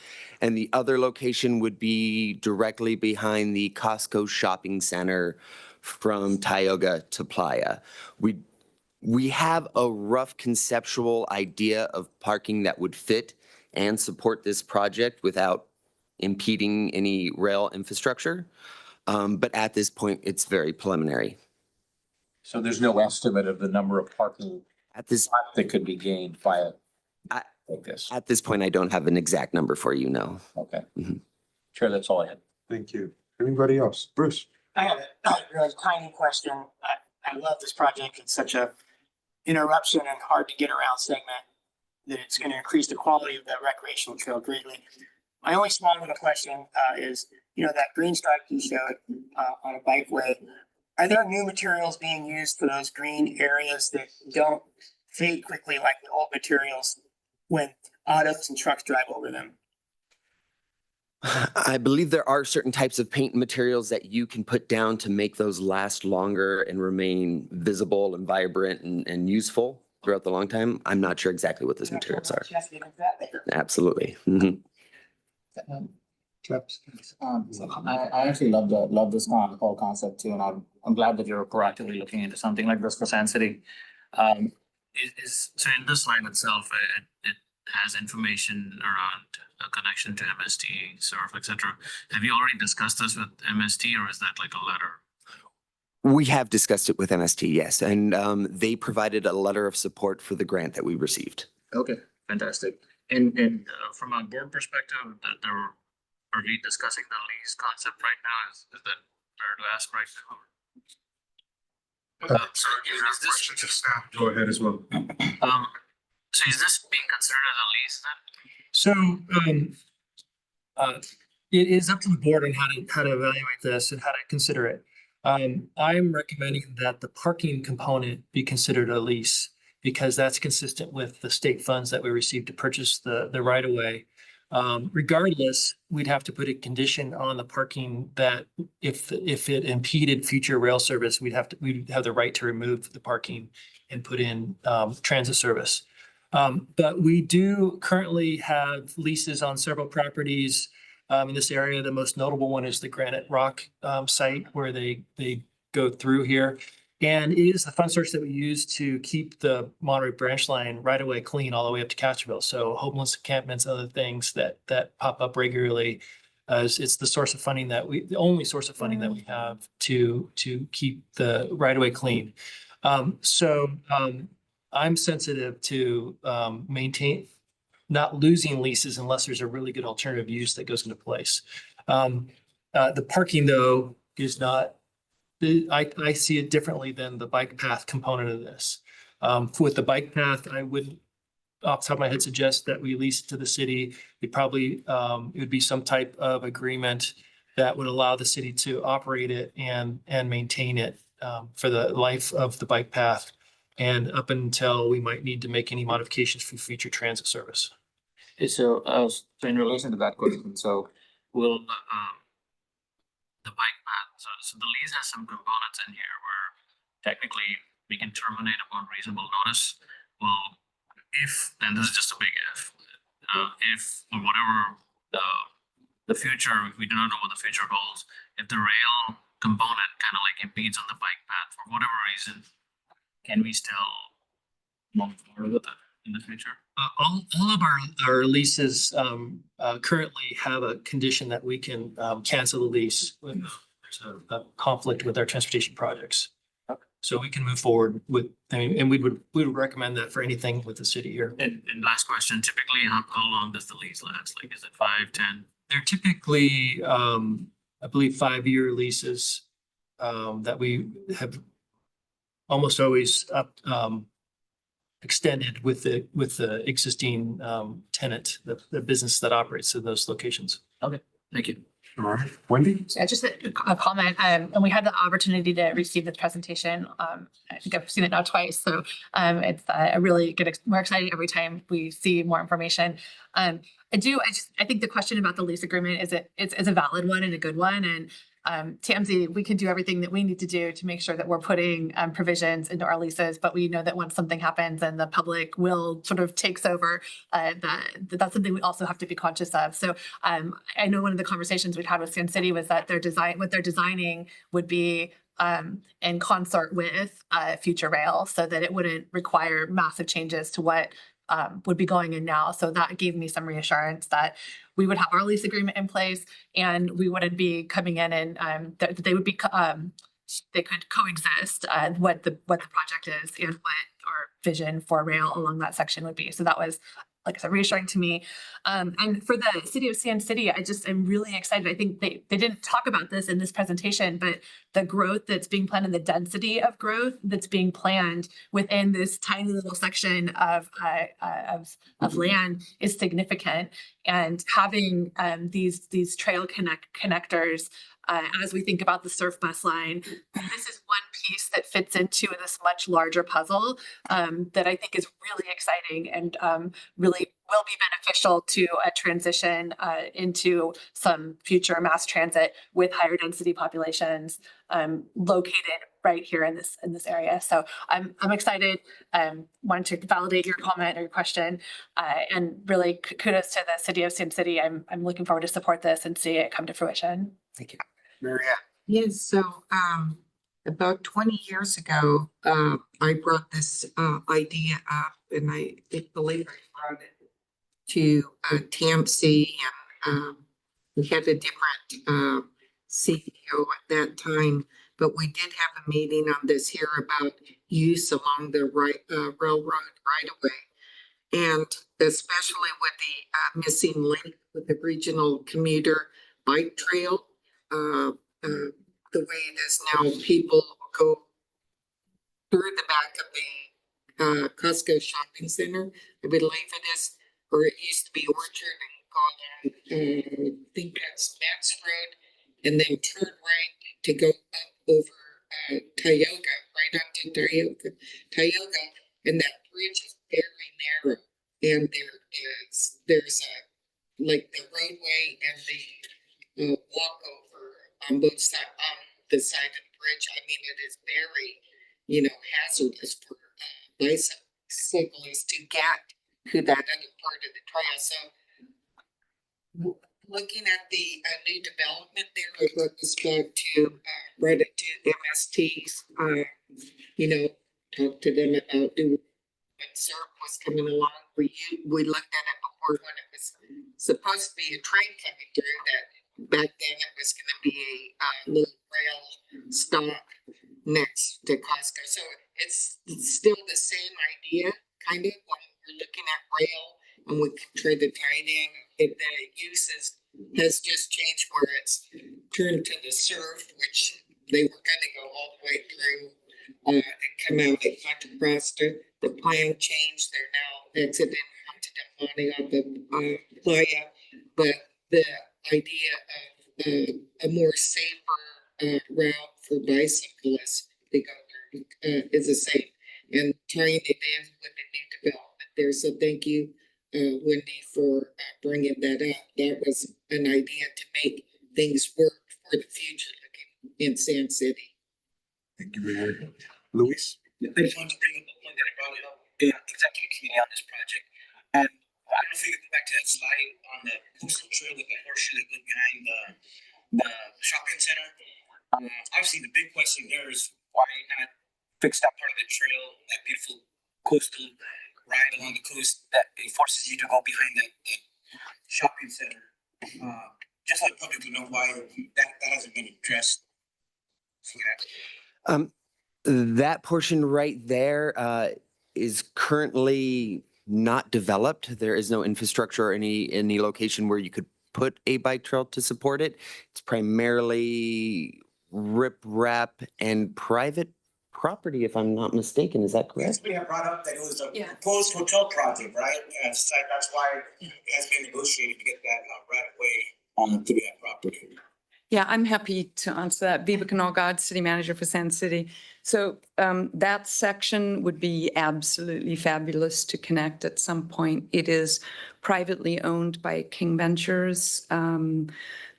And the other location would be directly behind the Costco shopping center from Tioga to Playa. We have a rough conceptual idea of parking that would fit and support this project without impeding any rail infrastructure. But at this point, it's very preliminary. So there's no estimate of the number of parking At this that could be gained via like this. At this point, I don't have an exact number for you, no. Okay. Mhm. Chair, that's all I had. Thank you. Anybody else? Bruce? I have a really tiny question. I love this project. It's such a interruption and hard to get around segment that it's going to increase the quality of that recreational trail greatly. My only small little question is, that green stripe you showed on a bikeway, are there new materials being used for those green areas that don't fade quickly like the old materials when autos and trucks drive over them? I believe there are certain types of paint materials that you can put down to make those last longer and remain visible and vibrant and useful throughout the long time. I'm not sure exactly what those materials are. Absolutely. Mhm. I actually love this whole concept too, and I'm glad that you're proactively looking into something like this for Sand City. So in this slide itself, it has information around a connection to MST, SURF, etc. Have you already discussed this with MST, or is that like a letter? We have discussed it with MST, yes, and they provided a letter of support for the grant that we received. Okay, fantastic. And from a board perspective, that are we discussing the lease concept right now? Is that fair to ask right now? So is this Go ahead as well. So is this being considered as a lease then? So it is up to the board on how to evaluate this and how to consider it. I'm recommending that the parking component be considered a lease because that's consistent with the state funds that we received to purchase the right of way. Regardless, we'd have to put a condition on the parking that if it impeded future rail service, we'd have the right to remove the parking and put in transit service. But we do currently have leases on several properties in this area. The most notable one is the Granite Rock site where they go through here. And it is the fund source that we use to keep the Monterey branch line right away clean all the way up to Castroville. So homeless encampments, other things that pop up regularly. It's the source of funding the only source of funding that we have to keep the right of way clean. I'm sensitive to not losing leases unless there's a really good alternative use that goes into place. The parking though is not, I see it differently than the bike path component of this. With the bike path, I wouldn't off the top of my head suggest that we lease it to the city. It would be some type of agreement that would allow the city to operate it and maintain it for the life of the bike path and up until we might need to make any modifications for future transit service. So in relation to that question, so will the bike path, so the lease has some components in here where technically we can terminate upon reasonable notice. Well, and this is just a big if for whatever the future, we do not know what the future holds, if the rail component kind of like impedes on the bike path for whatever reason, can we still move forward with it in the future? All of our leases currently have a condition that we can cancel the lease when there's a conflict with our transportation projects. Okay. So we can move forward with, and we would recommend that for anything with the city here. And last question, typically how long does the lease last? Like, is it 5, 10? They're typically, I believe, 5-year leases that we have almost always extended with the existing tenant, the business that operates in those locations. Okay, thank you. All right, Wendy? Yeah, just a comment, and we had the opportunity to receive this presentation. I think I've seen it now twice, so it's a really good, we're excited every time we see more information. I think the question about the lease agreement is a valid one and a good one, and TAMC, we can do everything that we need to do to make sure that we're putting provisions into our leases, but we know that once something happens and the public will sort of takes over, that's something we also have to be conscious of. So I know one of the conversations we'd had with Sand City was that what they're designing would be in concert with future rail, so that it wouldn't require massive changes to what would be going in now. So that gave me some reassurance that we would have our lease agreement in place and we wouldn't be coming in and that they would be they could coexist, what the project is and what our vision for rail along that section would be. So that was, like I said, reassuring to me. And for the city of Sand City, I'm really excited. I think they didn't talk about this in this presentation, but the growth that's being planned and the density of growth that's being planned within this tiny little section of land is significant. And having these trail connectors, as we think about the surf bus line, this is one piece that fits into this much larger puzzle that I think is really exciting and really will be beneficial to a transition into some future mass transit with higher density populations located right here in this area. So I'm excited. Wanted to validate your comment or your question, and really kudos to the city of Sand City. I'm looking forward to support this and see it come to fruition. Thank you. Maria? Yes, so about 20 years ago, I brought this idea up, and I believe I brought it to TAMC, and we had a different CEO at that time, but we did have a meeting on this here about use along the railroad right of way, and especially with the missing link with the regional commuter bike trail. The way it is now, people go through the back of the Costco shopping center, I believe it is, or it used to be Orchard, and go along, I think that's Max Road, and then turn right to go up over Tioga, right onto Tioga, and that bridge is very narrow, and there's a, like the roadway and the walkover on both sides, on the side of the bridge. I mean, it is very, hazardous for bicyclists to get to that other part of the trail. So looking at the new development there, I brought this back to Reddit to MSTs, talk to them about when SERP was coming along. We looked at it before when it was supposed to be a train coming through, that back then it was going to be a little rail stop next to Costco. So it's still the same idea, kind of, when we're looking at rail and we try to tie it in. The use has just changed where it's turned to the surf, which they were going to go all the way through and come out at Contra Costa. The plan changed. They're now exiting onto Demonte on the playa. But the idea of a more safer route for bicyclists to go through is the same. And tying it in with the new development there. So thank you, Wendy, for bringing that up. That was an idea to make things work for the future in Sand City. Thank you, Mayor. Luis? I just wanted to bring up a point that I brought up in executive committee on this project. And I don't know if you can go back to that slide on the coastal trail with the horseshoe that went behind the shopping center. Obviously, the big question there is why not fix that part of the trail, that beautiful coastal ride along the coast that it forces you to go behind that shopping center. Just let the public know why that hasn't been addressed. That portion right there is currently not developed. There is no infrastructure or any location where you could put a bike trail to support it. It's primarily riprap and private property, if I'm not mistaken. Is that correct? We have brought up that it was a proposed hotel project, right? And it's like, that's why it has been negotiated to get that right away on to that property. Yeah, I'm happy to answer that. Viva Canolgard, City Manager for Sand City. So that section would be absolutely fabulous to connect at some point. It is privately owned by King Ventures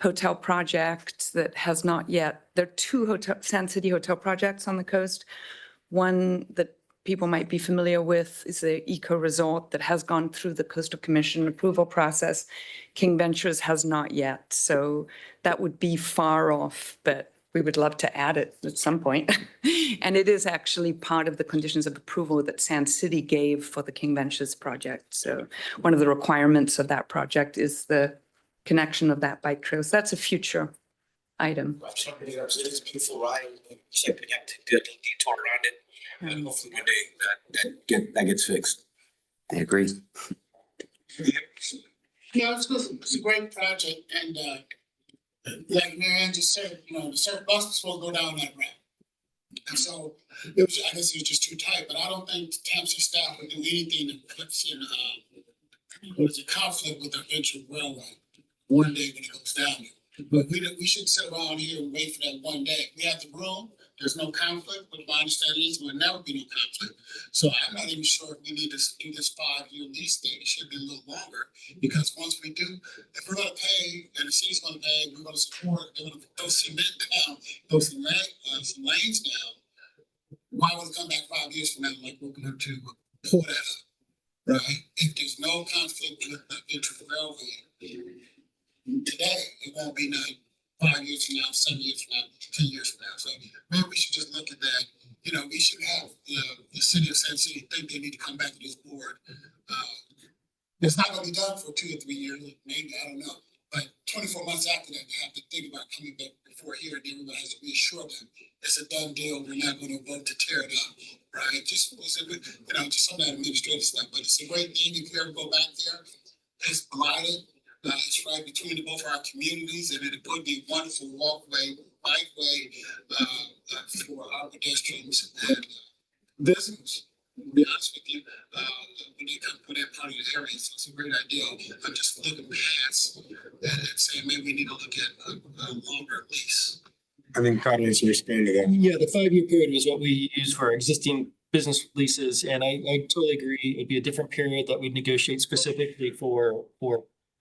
hotel project that has not yet, there are two Sand City hotel projects on the coast. One that people might be familiar with is the Eco Resort that has gone through the Coastal Commission approval process. King Ventures has not yet, so that would be far off, but we would love to add it at some point. And it is actually part of the conditions of approval that Sand City gave for the King Ventures project. So one of the requirements of that project is the connection of that bike trail. So that's a future item. It's a beautiful ride. So we have to do a detour around it. And hopefully one day that gets fixed. I agree. Yeah, it's a great project, and like Mary Ann just said, the surf bus was supposed to go down that route. And so I guess it was just too tight, but I don't think TAMC staff would do anything that puts in a conflict with our venture railway one day when it goes down. But we should sit around here and wait for that one day. We have the room, there's no conflict, but my understanding is there will never be no conflict. So I'm not even sure if we need to do this 5-year lease thing. It should be a little longer, because once we do, if we're gonna pay and the city's gonna pay, we're gonna support, they're gonna throw cement down, throw some lanes down. Why would it come back 5 years from now like we're going to pull that up, right? If there's no conflict with the venture railway, today, it won't be 5 years from now, 7 years from now, 10 years from now. So maybe we should just look at that. We should have the city of Sand City think they need to come back to this board. It's not gonna be done for 2 or 3 years, maybe, I don't know. But 24 months after that, they have to think about coming back before here, and everybody has to reassure them it's a done deal. We're not gonna vote to tear it up, right? Just some of that administrative stuff, but it's a great thing if you ever go back there. It's blighted. It's right between both our communities, and it would be a wonderful walkway, bikeway for our pedestrians and visitors. To be honest with you, when they come for that part of the area, so it's a great idea. I'm just looking past and saying maybe we need to look at a longer lease. I think Todd needs to respond to that. Yeah, the 5-year period is what we use for existing business leases, and I totally agree. It'd be a different period that we'd negotiate specifically for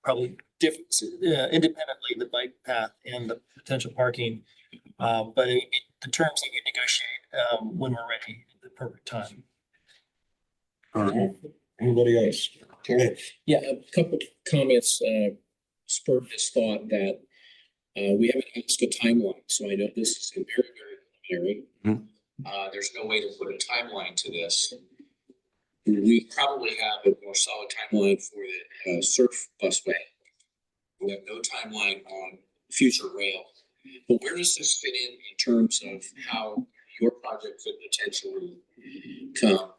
probably different, independently, the bike path and the potential parking. But it would be the terms that we negotiate when we're ready at the perfect time. All right. Anybody else? Okay. Yeah, a couple comments spurred this thought that we haven't asked a timeline, so I know this is very, very preliminary. There's no way to put a timeline to this. We probably have a more solid timeline for the surf busway. We have no timeline on future rail. But where does this fit in terms of how your project could potentially come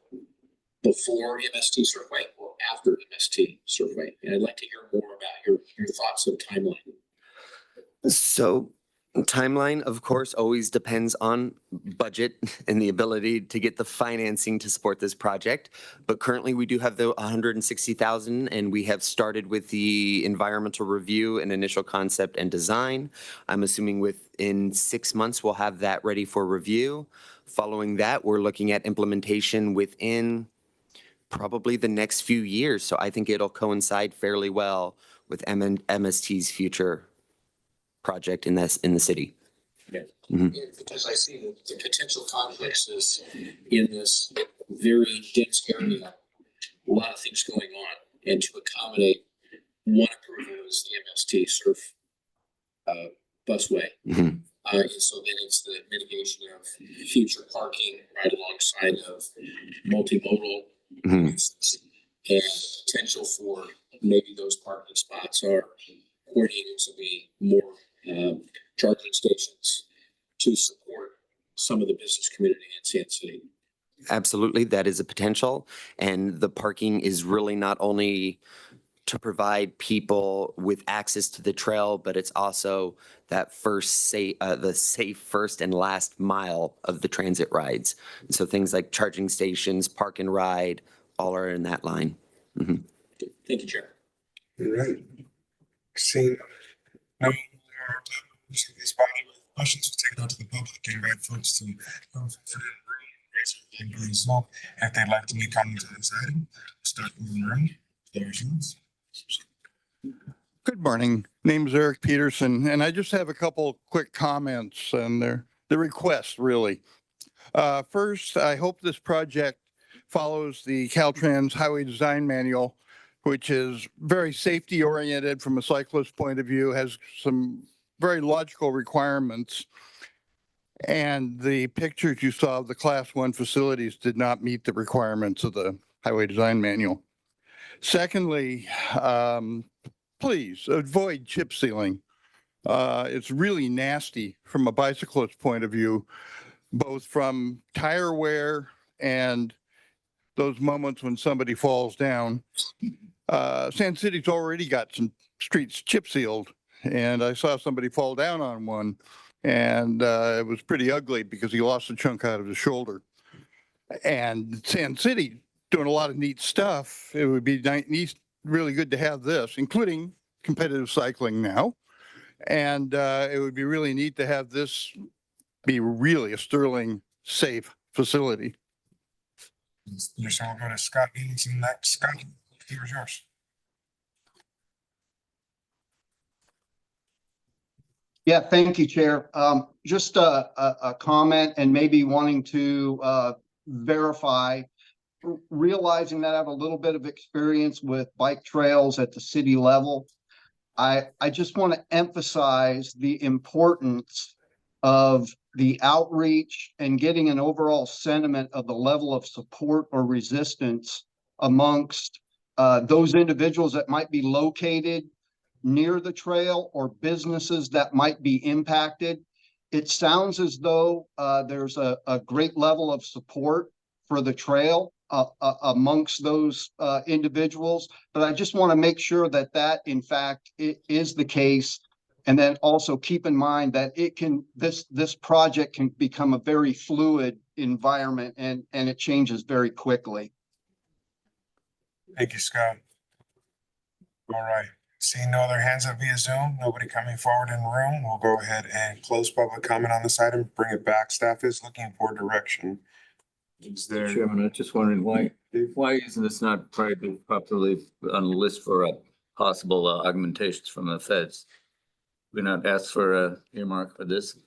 before MST Surfway or after MST Surfway? And I'd like to hear more about your thoughts of timeline. So timeline, of course, always depends on budget and the ability to get the financing to support this project. But currently we do have the 160,000, and we have started with the environmental review and initial concept and design. I'm assuming within 6 months, we'll have that ready for review. Following that, we're looking at implementation within probably the next few years. So I think it'll coincide fairly well with MST's future project in the city. Yeah. Because I see the potential conflicts is in this very dense area, a lot of things going on, and to accommodate one approval is the MST Surf busway. And so then it's the mitigation of future parking right alongside of multimodal and potential for maybe those parking spots are coordinated to be more charging stations to support some of the business community in Sand City. Absolutely, that is a potential. And the parking is really not only to provide people with access to the trail, but it's also that the safe first and last mile of the transit rides. And so things like charging stations, park and ride, all are in that line. Thank you, Chair. All right. Seeing no This body with questions will take it out to the public and invite folks to come forward and raise their hand. If they'd like to make comments on this item, start in the room. There's yours. Good morning. Name's Eric Peterson, and I just have a couple quick comments and the requests really. First, I hope this project follows the Caltrans Highway Design Manual, which is very safety oriented from a cyclist point of view, has some very logical requirements. And the pictures you saw of the Class 1 facilities did not meet the requirements of the Highway Design Manual. Secondly, please avoid chip sealing. It's really nasty from a bicyclist point of view, both from tire wear and those moments when somebody falls down. Sand City's already got some streets chip sealed, and I saw somebody fall down on one, and it was pretty ugly because he lost a chunk out of his shoulder. And Sand City doing a lot of neat stuff. It would be really good to have this, including competitive cycling now. And it would be really neat to have this be really a sterling safe facility. So we'll go to Scott Eaton next. Scott, here's yours. Yeah, thank you, Chair. Just a comment and maybe wanting to verify, realizing that I have a little bit of experience with bike trails at the city level. I just want to emphasize the importance of the outreach and getting an overall sentiment of the level of support or resistance amongst those individuals that might be located near the trail or businesses that might be impacted. It sounds as though there's a great level of support for the trail amongst those individuals, but I just want to make sure that that in fact is the case. And then also keep in mind that this project can become a very fluid environment and it changes very quickly. Thank you, Scott. All right. Seeing no other hands up via Zoom, nobody coming forward in the room, we'll go ahead and close public comment on this item, bring it back. Staff is looking for direction. Is there? Chairman, I was just wondering why isn't this not properly on the list for possible augmentations from the feds? We're not asked for a earmark for this.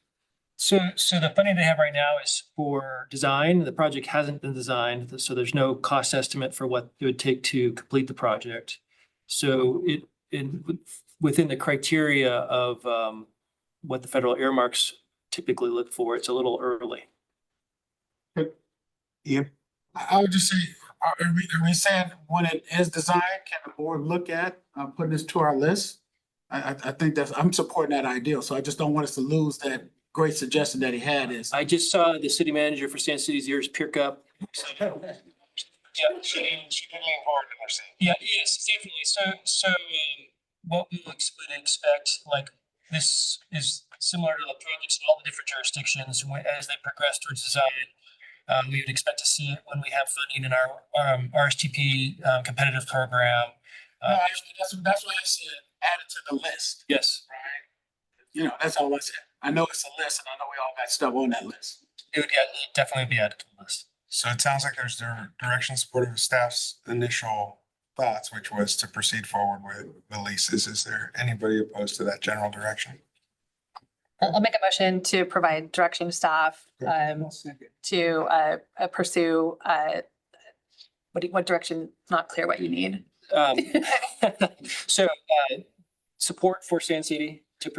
So the funding they have right now is for design. The project hasn't been designed, so there's no cost estimate for what it would take to complete the project. So within the criteria of what the federal earmarks typically look for, it's a little early. Yeah. I would just say, are we saying when it is designed, can the board look at putting this to our list? I think I'm supporting that ideal, so I just don't want us to lose that great suggestion that he had is. I just saw the city manager for Sand City's ears perk up. Yeah, yes, definitely. So what we would expect, like this is similar to the projects in all the different jurisdictions as they progress towards design. We would expect to see it when we have funding in our RSTP competitive program. No, actually, that's why I said add it to the list. Yes. Right? You know, that's all I said. I know it's a list and I know we all got stuff on that list. It would definitely be added to the list. So it sounds like there's direction supportive of staff's initial thoughts, which was to proceed forward with the leases. Is there anybody opposed to that general direction? I'll make a motion to provide direction to staff to pursue what direction, not clear what you need. So support for Sand City to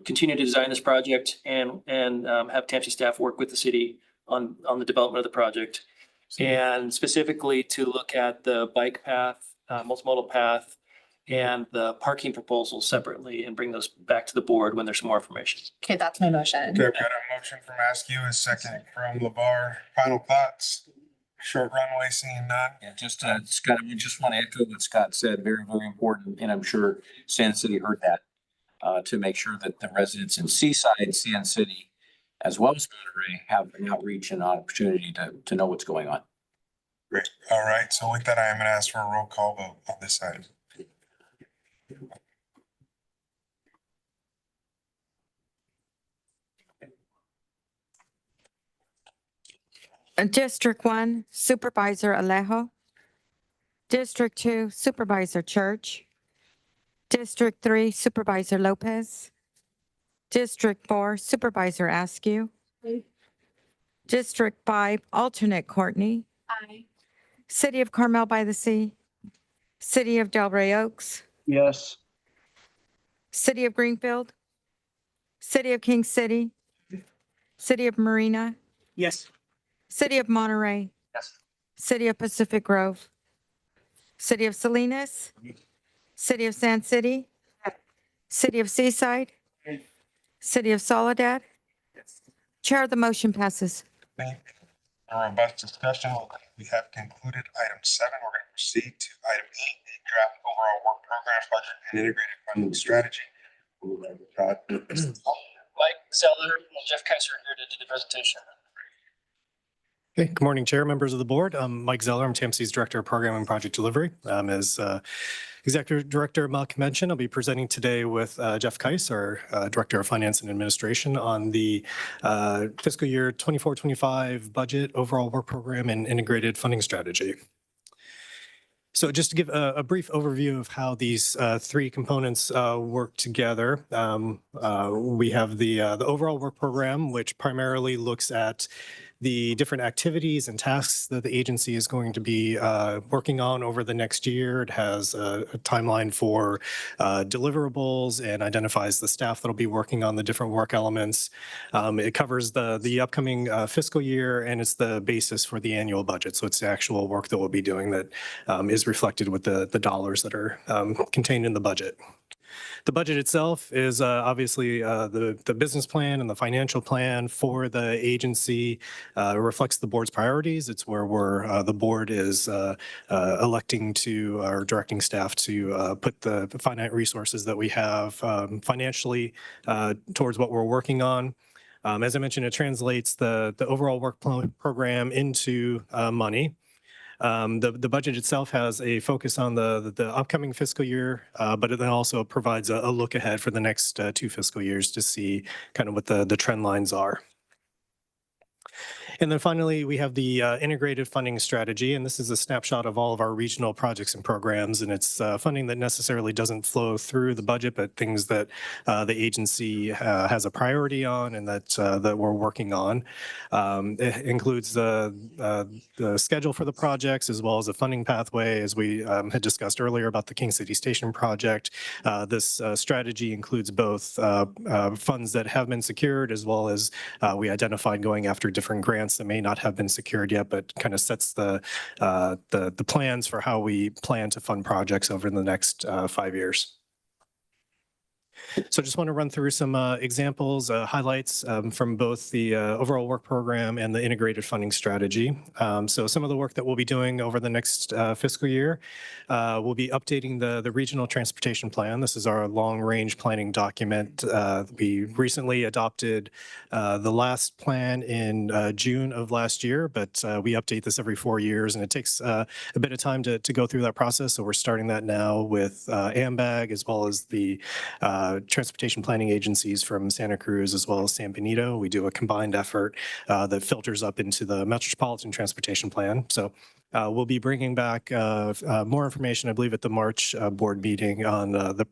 continue to design this project and have TAMC staff work with the city on the development of the project. And specifically to look at the bike path, multimodal path, and the parking proposals separately and bring those back to the board when there's more information. Okay, that's my motion. Okay, I've got a motion from Askew, a second from LeVar. Final thoughts? Short runway, seeing none. Yeah, just Scott, I just want to echo what Scott said. Very, very important. And I'm sure Sand City heard that to make sure that the residents in Seaside, Sand City, as well as Monterey, have an outreach and opportunity to know what's going on. Great. All right. So with that, I am going to ask for a roll call vote on this item. District 1, Supervisor Alejo. District 2, Supervisor Church. District 3, Supervisor Lopez. District 4, Supervisor Askew. District 5, Alternate Courtney. Aye. City of Carmel by the Sea. City of Delray Oaks. Yes. City of Greenfield. City of King City. City of Marina. Yes. City of Monterey. Yes. City of Pacific Grove. City of Salinas. City of Sand City. City of Seaside. City of Soledad. Chair, the motion passes. Thank you. Our robust discussion. We have concluded item 7. We're going to proceed to item 8, the draft overall work program budget and integrated funding strategy. Mike Zeller and Jeff Kaiser are here to do the presentation. Hey, good morning, Chair, members of the board. I'm Mike Zeller. I'm TAMC's Director of Program and Project Delivery. As Executive Director Malcolm mentioned, I'll be presenting today with Jeff Kais, our Director of Finance and Administration, on the fiscal year 24-25 budget, overall work program, and integrated funding strategy. So just to give a brief overview of how these three components work together, we have the overall work program, which primarily looks at the different activities and tasks that the agency is going to be working on over the next year. It has a timeline for deliverables and identifies the staff that'll be working on the different work elements. It covers the upcoming fiscal year, and it's the basis for the annual budget. So it's the actual work that we'll be doing that is reflected with the dollars that are contained in the budget. The budget itself is obviously the business plan and the financial plan for the agency. Reflects the board's priorities. It's where the board is electing to or directing staff to put the finite resources that we have financially towards what we're working on. As I mentioned, it translates the overall work program into money. The budget itself has a focus on the upcoming fiscal year, but it then also provides a look ahead for the next 2 fiscal years to see kind of what the trend lines are. And then finally, we have the integrated funding strategy, and this is a snapshot of all of our regional projects and programs, and it's funding that necessarily doesn't flow through the budget, but things that the agency has a priority on and that we're working on. It includes the schedule for the projects as well as a funding pathway, as we had discussed earlier about the King City Station project. This strategy includes both funds that have been secured as well as we identified going after different grants that may not have been secured yet, but kind of sets the plans for how we plan to fund projects over the next 5 years. So I just want to run through some examples, highlights from both the overall work program and the integrated funding strategy. So some of the work that we'll be doing over the next fiscal year, we'll be updating the regional transportation plan. This is our long-range planning document. We recently adopted the last plan in June of last year, but we update this every 4 years, and it takes a bit of time to go through that process. So we're starting that now with AMBAG as well as the transportation planning agencies from Santa Cruz as well as San Benito. We do a combined effort that filters up into the Metropolitan Transportation Plan. So we'll be bringing back more information, I believe, at the March board meeting on the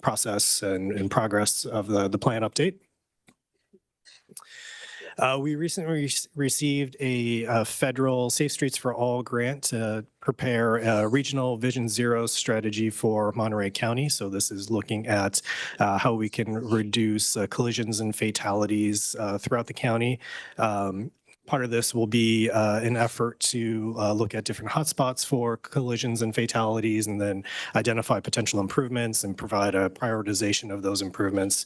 process and progress of the plan update. We recently received a federal Safe Streets for All grant to prepare a regional Vision Zero strategy for Monterey County. So this is looking at how we can reduce collisions and fatalities throughout the county. Part of this will be an effort to look at different hotspots for collisions and fatalities and then identify potential improvements and provide a prioritization of those improvements.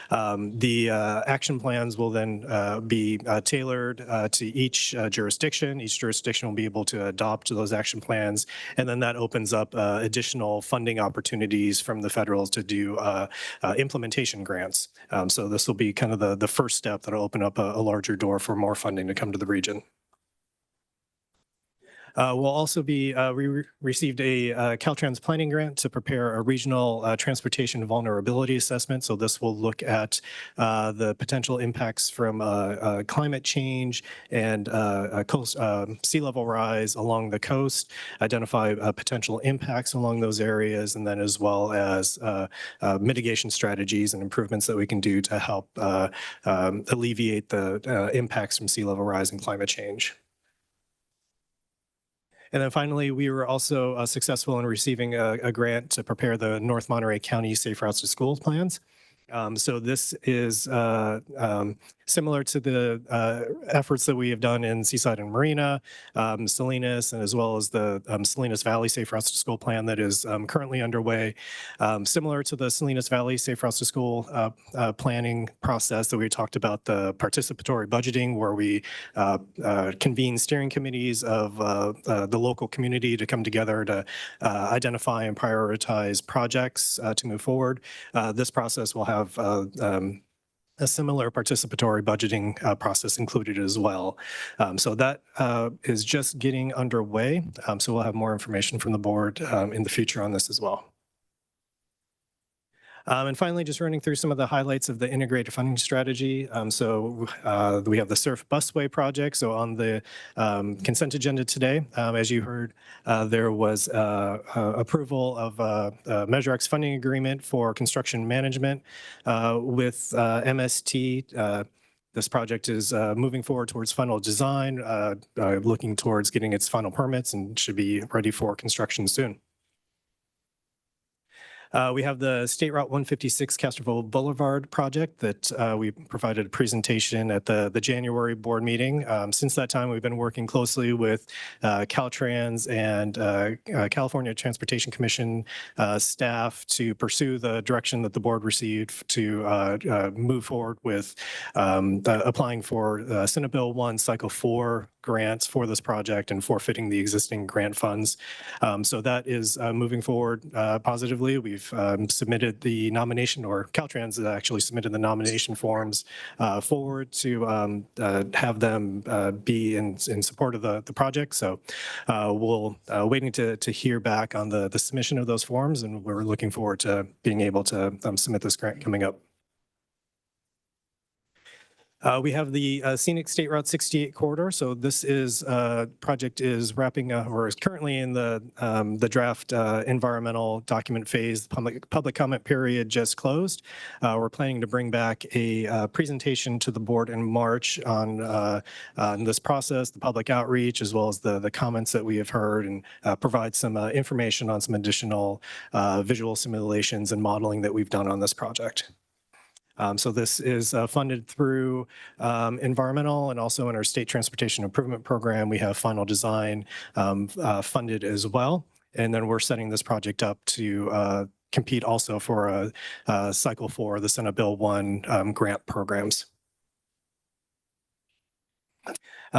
The action plans will then be tailored to each jurisdiction. Each jurisdiction will be able to adopt those action plans, and then that opens up additional funding opportunities from the federals to do implementation grants. So this will be kind of the first step that will open up a larger door for more funding to come to the region. We'll also be, we received a Caltrans planning grant to prepare a regional transportation vulnerability assessment. So this will look at the potential impacts from climate change and sea level rise along the coast, identify potential impacts along those areas, and then as well as mitigation strategies and improvements that we can do to help alleviate the impacts from sea level rise and climate change. And then finally, we were also successful in receiving a grant to prepare the North Monterey County Safe Routes to Schools plans. So this is similar to the efforts that we have done in Seaside and Marina, Salinas, and as well as the Salinas Valley Safe Routes to School plan that is currently underway. Similar to the Salinas Valley Safe Routes to School planning process that we talked about, the participatory budgeting, where we convene steering committees of the local community to come together to identify and prioritize projects to move forward. This process will have a similar participatory budgeting process included as well. So that is just getting underway. So we'll have more information from the board in the future on this as well. And finally, just running through some of the highlights of the integrated funding strategy. So we have the Surf Busway project. So on the consent agenda today, as you heard, there was approval of Measure X funding agreement for construction management with MST. This project is moving forward towards final design, looking towards getting its final permits, and should be ready for construction soon. We have the State Route 156 Castroville Boulevard project that we provided a presentation at the January board meeting. Since that time, we've been working closely with Caltrans and California Transportation Commission staff to pursue the direction that the board received to move forward with applying for Senate Bill 1 Cycle 4 grants for this project and forfeiting the existing grant funds. So that is moving forward positively. We've submitted the nomination, or Caltrans actually submitted the nomination forms forward to have them be in support of the project. So we'll waiting to hear back on the submission of those forms, and we're looking forward to being able to submit this grant coming up. We have the Scenic State Route 68 corridor. So this is project is wrapping up, or is currently in the draft environmental document phase. The public comment period just closed. We're planning to bring back a presentation to the board in March on this process, the public outreach, as well as the comments that we have heard, and provide some information on some additional visual simulations and modeling that we've done on this project. So this is funded through environmental, and also in our state transportation improvement program, we have final design funded as well. And then we're setting this project up to compete also for a cycle 4, the Senate Bill 1 grant programs.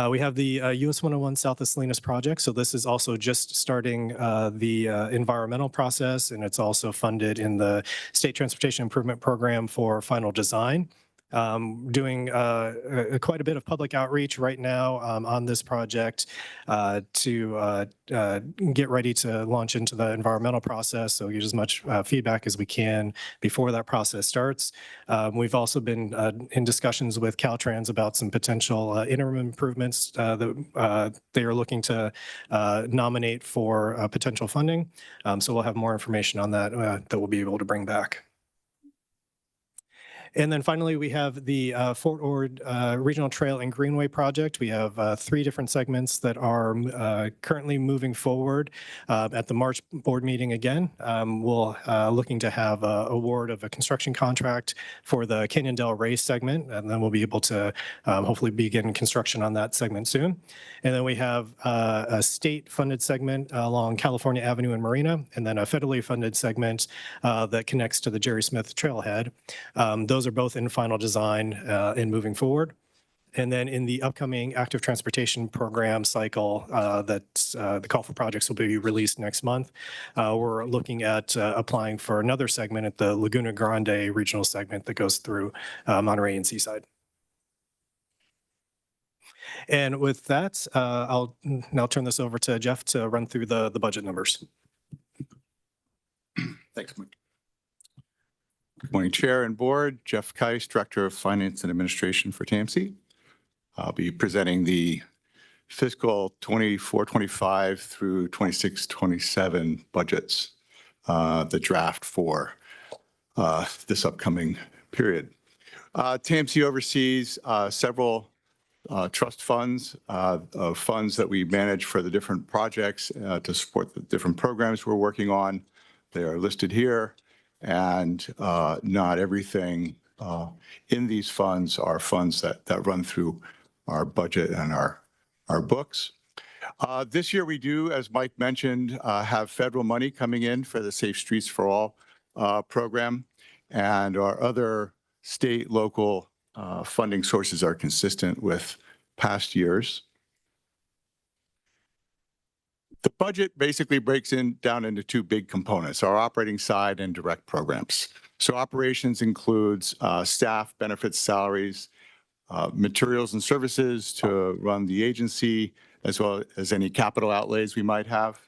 We have the US 101 South of Salinas project. So this is also just starting the environmental process, and it's also funded in the State Transportation Improvement Program for final design. Doing quite a bit of public outreach right now on this project to get ready to launch into the environmental process. So get as much feedback as we can before that process starts. We've also been in discussions with Caltrans about some potential interim improvements that they are looking to nominate for potential funding. So we'll have more information on that that we'll be able to bring back. And then finally, we have the Fort Ord Regional Trail and Greenway project. We have 3 different segments that are currently moving forward. At the March board meeting again, we'll looking to have a award of a construction contract for the Canyon Del Rey segment, and then we'll be able to hopefully begin construction on that segment soon. And then we have a state-funded segment along California Avenue and Marina, and then a federally funded segment that connects to the Jerry Smith Trailhead. Those are both in final design and moving forward. And then in the upcoming active transportation program cycle the call for projects will be released next month. We're looking at applying for another segment at the Laguna Grande regional segment that goes through Monterey and Seaside. And with that, I'll now turn this over to Jeff to run through the budget numbers. Thanks, Mike. Good morning, Chair and Board. Jeff Keiss, Director of Finance and Administration for TAMC. I'll be presenting the fiscal 24-25 through 26-27 budgets, the draft for this upcoming period. TAMC oversees several trust funds, funds that we manage for the different projects to support the different programs we're working on. They are listed here, and not everything in these funds are funds that run through our budget and our books. This year we do, as Mike mentioned, have federal money coming in for the Safe Streets for All program, and our other state, local funding sources are consistent with past years. The budget basically breaks down into two big components, our operating side and direct programs. So operations includes staff, benefits, salaries, materials and services to run the agency, as well as any capital outlays we might have.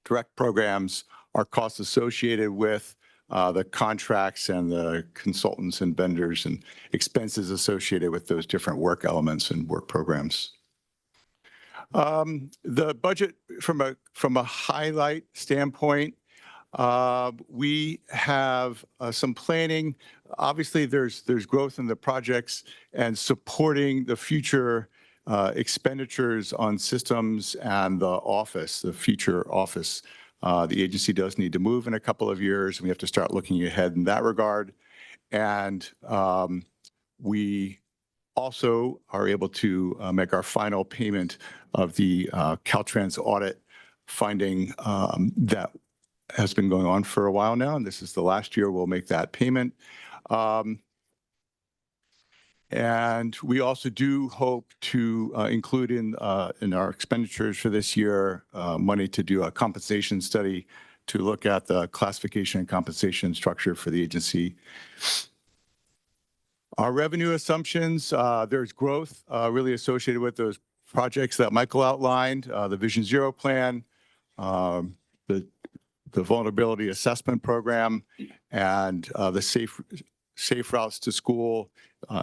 Direct programs are costs associated with the contracts and the consultants and vendors and expenses associated with those different work elements and work programs. The budget from a highlight standpoint, we have some planning. Obviously, there's growth in the projects and supporting the future expenditures on systems and the office, the future office. The agency does need to move in a couple of years, and we have to start looking ahead in that regard. And we also are able to make our final payment of the Caltrans audit finding that has been going on for a while now, and this is the last year we'll make that payment. And we also do hope to include in our expenditures for this year money to do a compensation study to look at the classification and compensation structure for the agency. Our revenue assumptions, there's growth really associated with those projects that Michael outlined, the Vision Zero plan, the vulnerability assessment program, and the safe routes to school,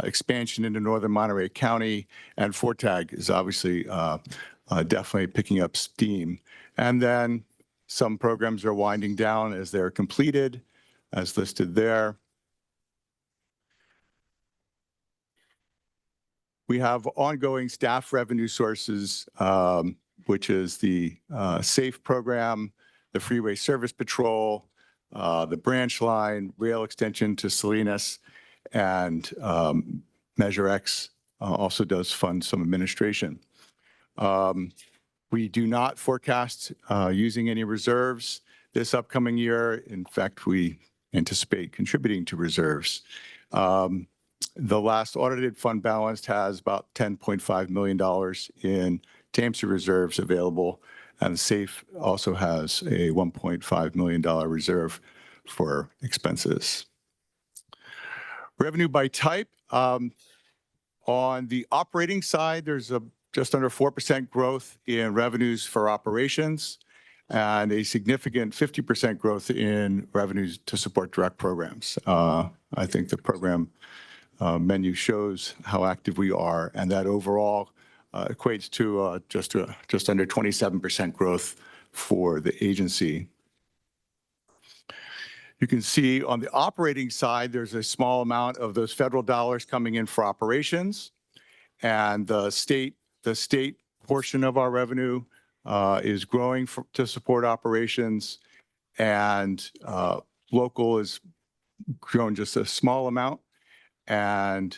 expansion into northern Monterey County, and FORTAG is obviously definitely picking up steam. And then some programs are winding down as they're completed, as listed there. We have ongoing staff revenue sources, which is the SAFE program, the Freeway Service Patrol, the branch line, rail extension to Salinas, and Measure X also does fund some administration. We do not forecast using any reserves this upcoming year. In fact, we anticipate contributing to reserves. The last audited fund balance has about $10.5 million in TAMC reserves available, and SAFE also has a $1.5 million reserve for expenses. Revenue by type. On the operating side, there's just under 4% growth in revenues for operations and a significant 50% growth in revenues to support direct programs. I think the program menu shows how active we are, and that overall equates to just under 27% growth for the agency. You can see on the operating side, there's a small amount of those federal dollars coming in for operations, and the state portion of our revenue is growing to support operations, and local is grown just a small amount, and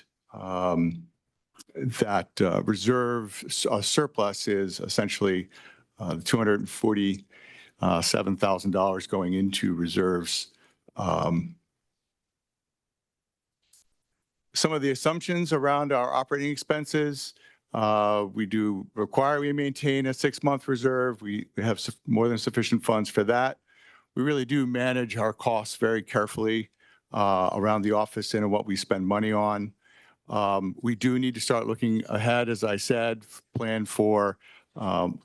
that reserve surplus is essentially $247,000 going into reserves. Some of the assumptions around our operating expenses, we do require we maintain a 6-month reserve. We have more than sufficient funds for that. We really do manage our costs very carefully around the office and what we spend money on. We do need to start looking ahead, as I said, plan for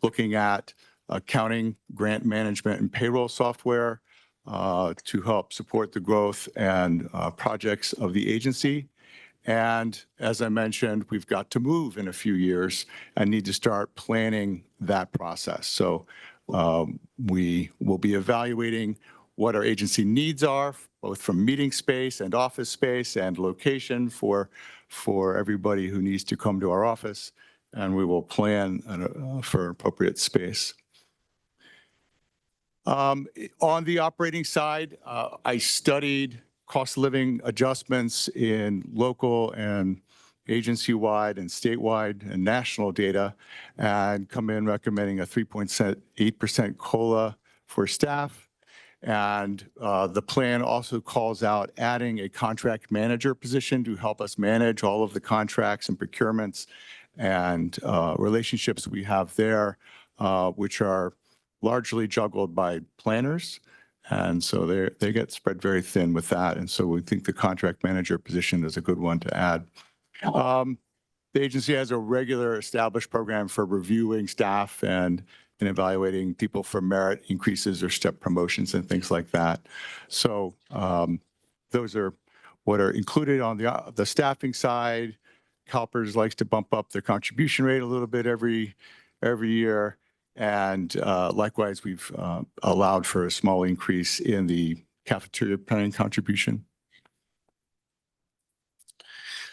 looking at accounting, grant management, and payroll software to help support the growth and projects of the agency. And as I mentioned, we've got to move in a few years and need to start planning that process. So we will be evaluating what our agency needs are, both from meeting space and office space and location for everybody who needs to come to our office. And we will plan for appropriate space. On the operating side, I studied cost of living adjustments in local and agency-wide and statewide and national data, and come in recommending a 3.8% COLA for staff. And the plan also calls out adding a contract manager position to help us manage all of the contracts and procurements and relationships we have there, which are largely juggled by planners. And so they get spread very thin with that. And so we think the contract manager position is a good one to add. The agency has a regular established program for reviewing staff and evaluating people for merit increases or step promotions and things like that. So those are what are included on the staffing side. CalPERS likes to bump up their contribution rate a little bit every year. And likewise, we've allowed for a small increase in the cafeteria planning contribution.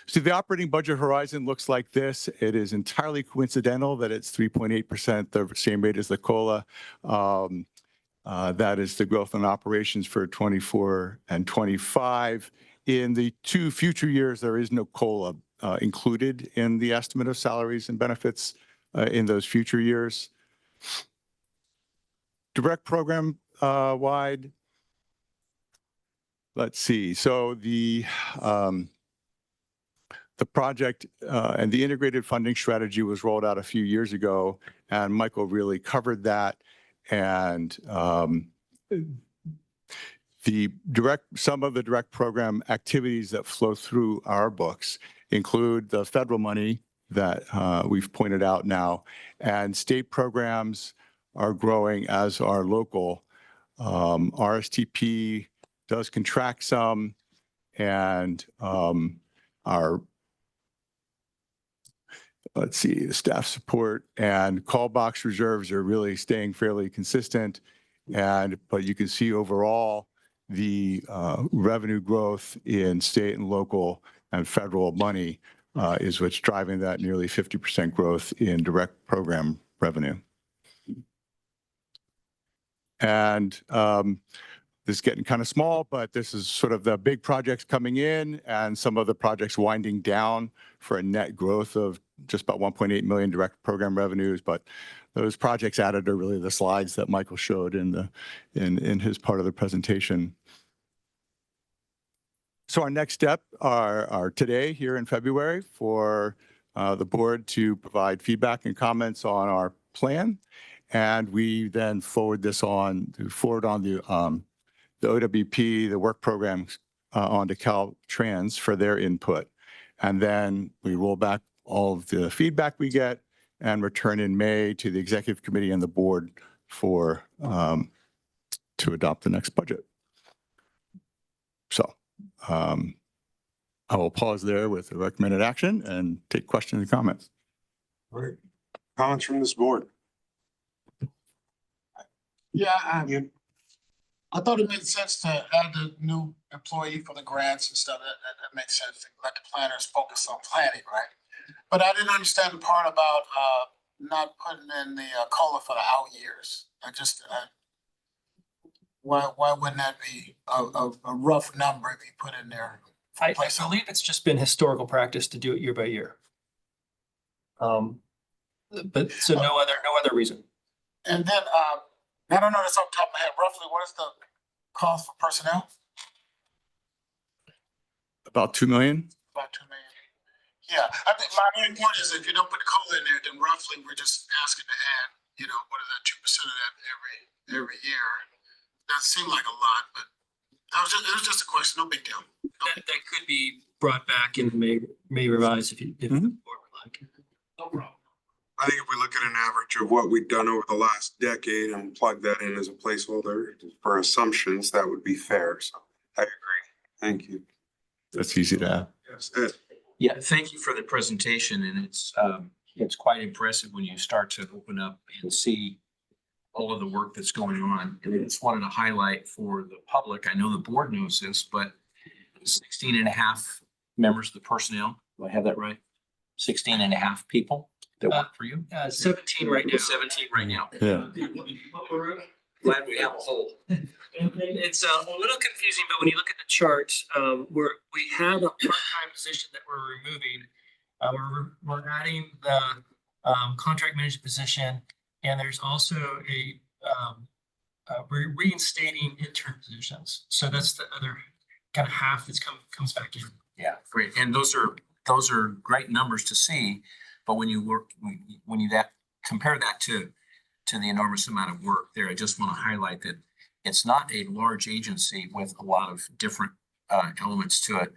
So the operating budget horizon looks like this. It is entirely coincidental that it's 3.8%, the same rate as the COLA. That is the growth in operations for 24 and 25. In the 2 future years, there is no COLA included in the estimate of salaries and benefits in those future years. Direct program wide. Let's see. So the project and the integrated funding strategy was rolled out a few years ago, and Michael really covered that. And some of the direct program activities that flow through our books include the federal money that we've pointed out now, and state programs are growing as are local. RSTP does contract some, and our let's see, the staff support and call box reserves are really staying fairly consistent. But you can see overall the revenue growth in state and local and federal money is what's driving that nearly 50% growth in direct program revenue. And this is getting kind of small, but this is sort of the big projects coming in and some of the projects winding down for a net growth of just about 1.8 million direct program revenues. But those projects added are really the slides that Michael showed in his part of the presentation. So our next step are today here in February for the board to provide feedback and comments on our plan. And we then forward on the OWP, the work programs onto Caltrans for their input. And then we roll back all of the feedback we get and return in May to the executive committee and the board for to adopt the next budget. So I will pause there with the recommended action and take questions and comments. All right. Comments from this board? Yeah, I thought it made sense to add the new employee for the grants and stuff. That makes sense to let the planners focus on planning, right? But I didn't understand the part about not putting in the COLA for the out years. Why wouldn't that be a rough number if you put in there? I believe it's just been historical practice to do it year by year. But so no other reason. And then I don't know this off the top of my head. Roughly, what is the cost for personnel? About 2 million. About 2 million. Yeah, I think my main point is if you don't put the COLA in there, then roughly we're just asking to add, what is that, 2% of that every year. That seemed like a lot, but it was just a question. No big deal. That could be brought back and may revise if the board would like. No problem. I think if we look at an average of what we've done over the last decade and plug that in as a placeholder for assumptions, that would be fair. So I agree. Thank you. That's easy to add. Yes, Ed. Yeah, thank you for the presentation, and it's quite impressive when you start to open up and see all of the work that's going on. And I just wanted to highlight for the public, I know the board knows this, but 16 and a half members of the personnel, do I have that right? 16 and a half people that work for you? 17 right now. 17 right now. Yeah. Glad we have a whole. It's a little confusing, but when you look at the chart, we have a part-time position that we're removing. We're adding the contract manager position, and there's also we're reinstating intern positions. So that's the other kind of half that's comes back in. Yeah, great. And those are great numbers to see, but when you compare that to the enormous amount of work there, I just want to highlight that it's not a large agency with a lot of different elements to it.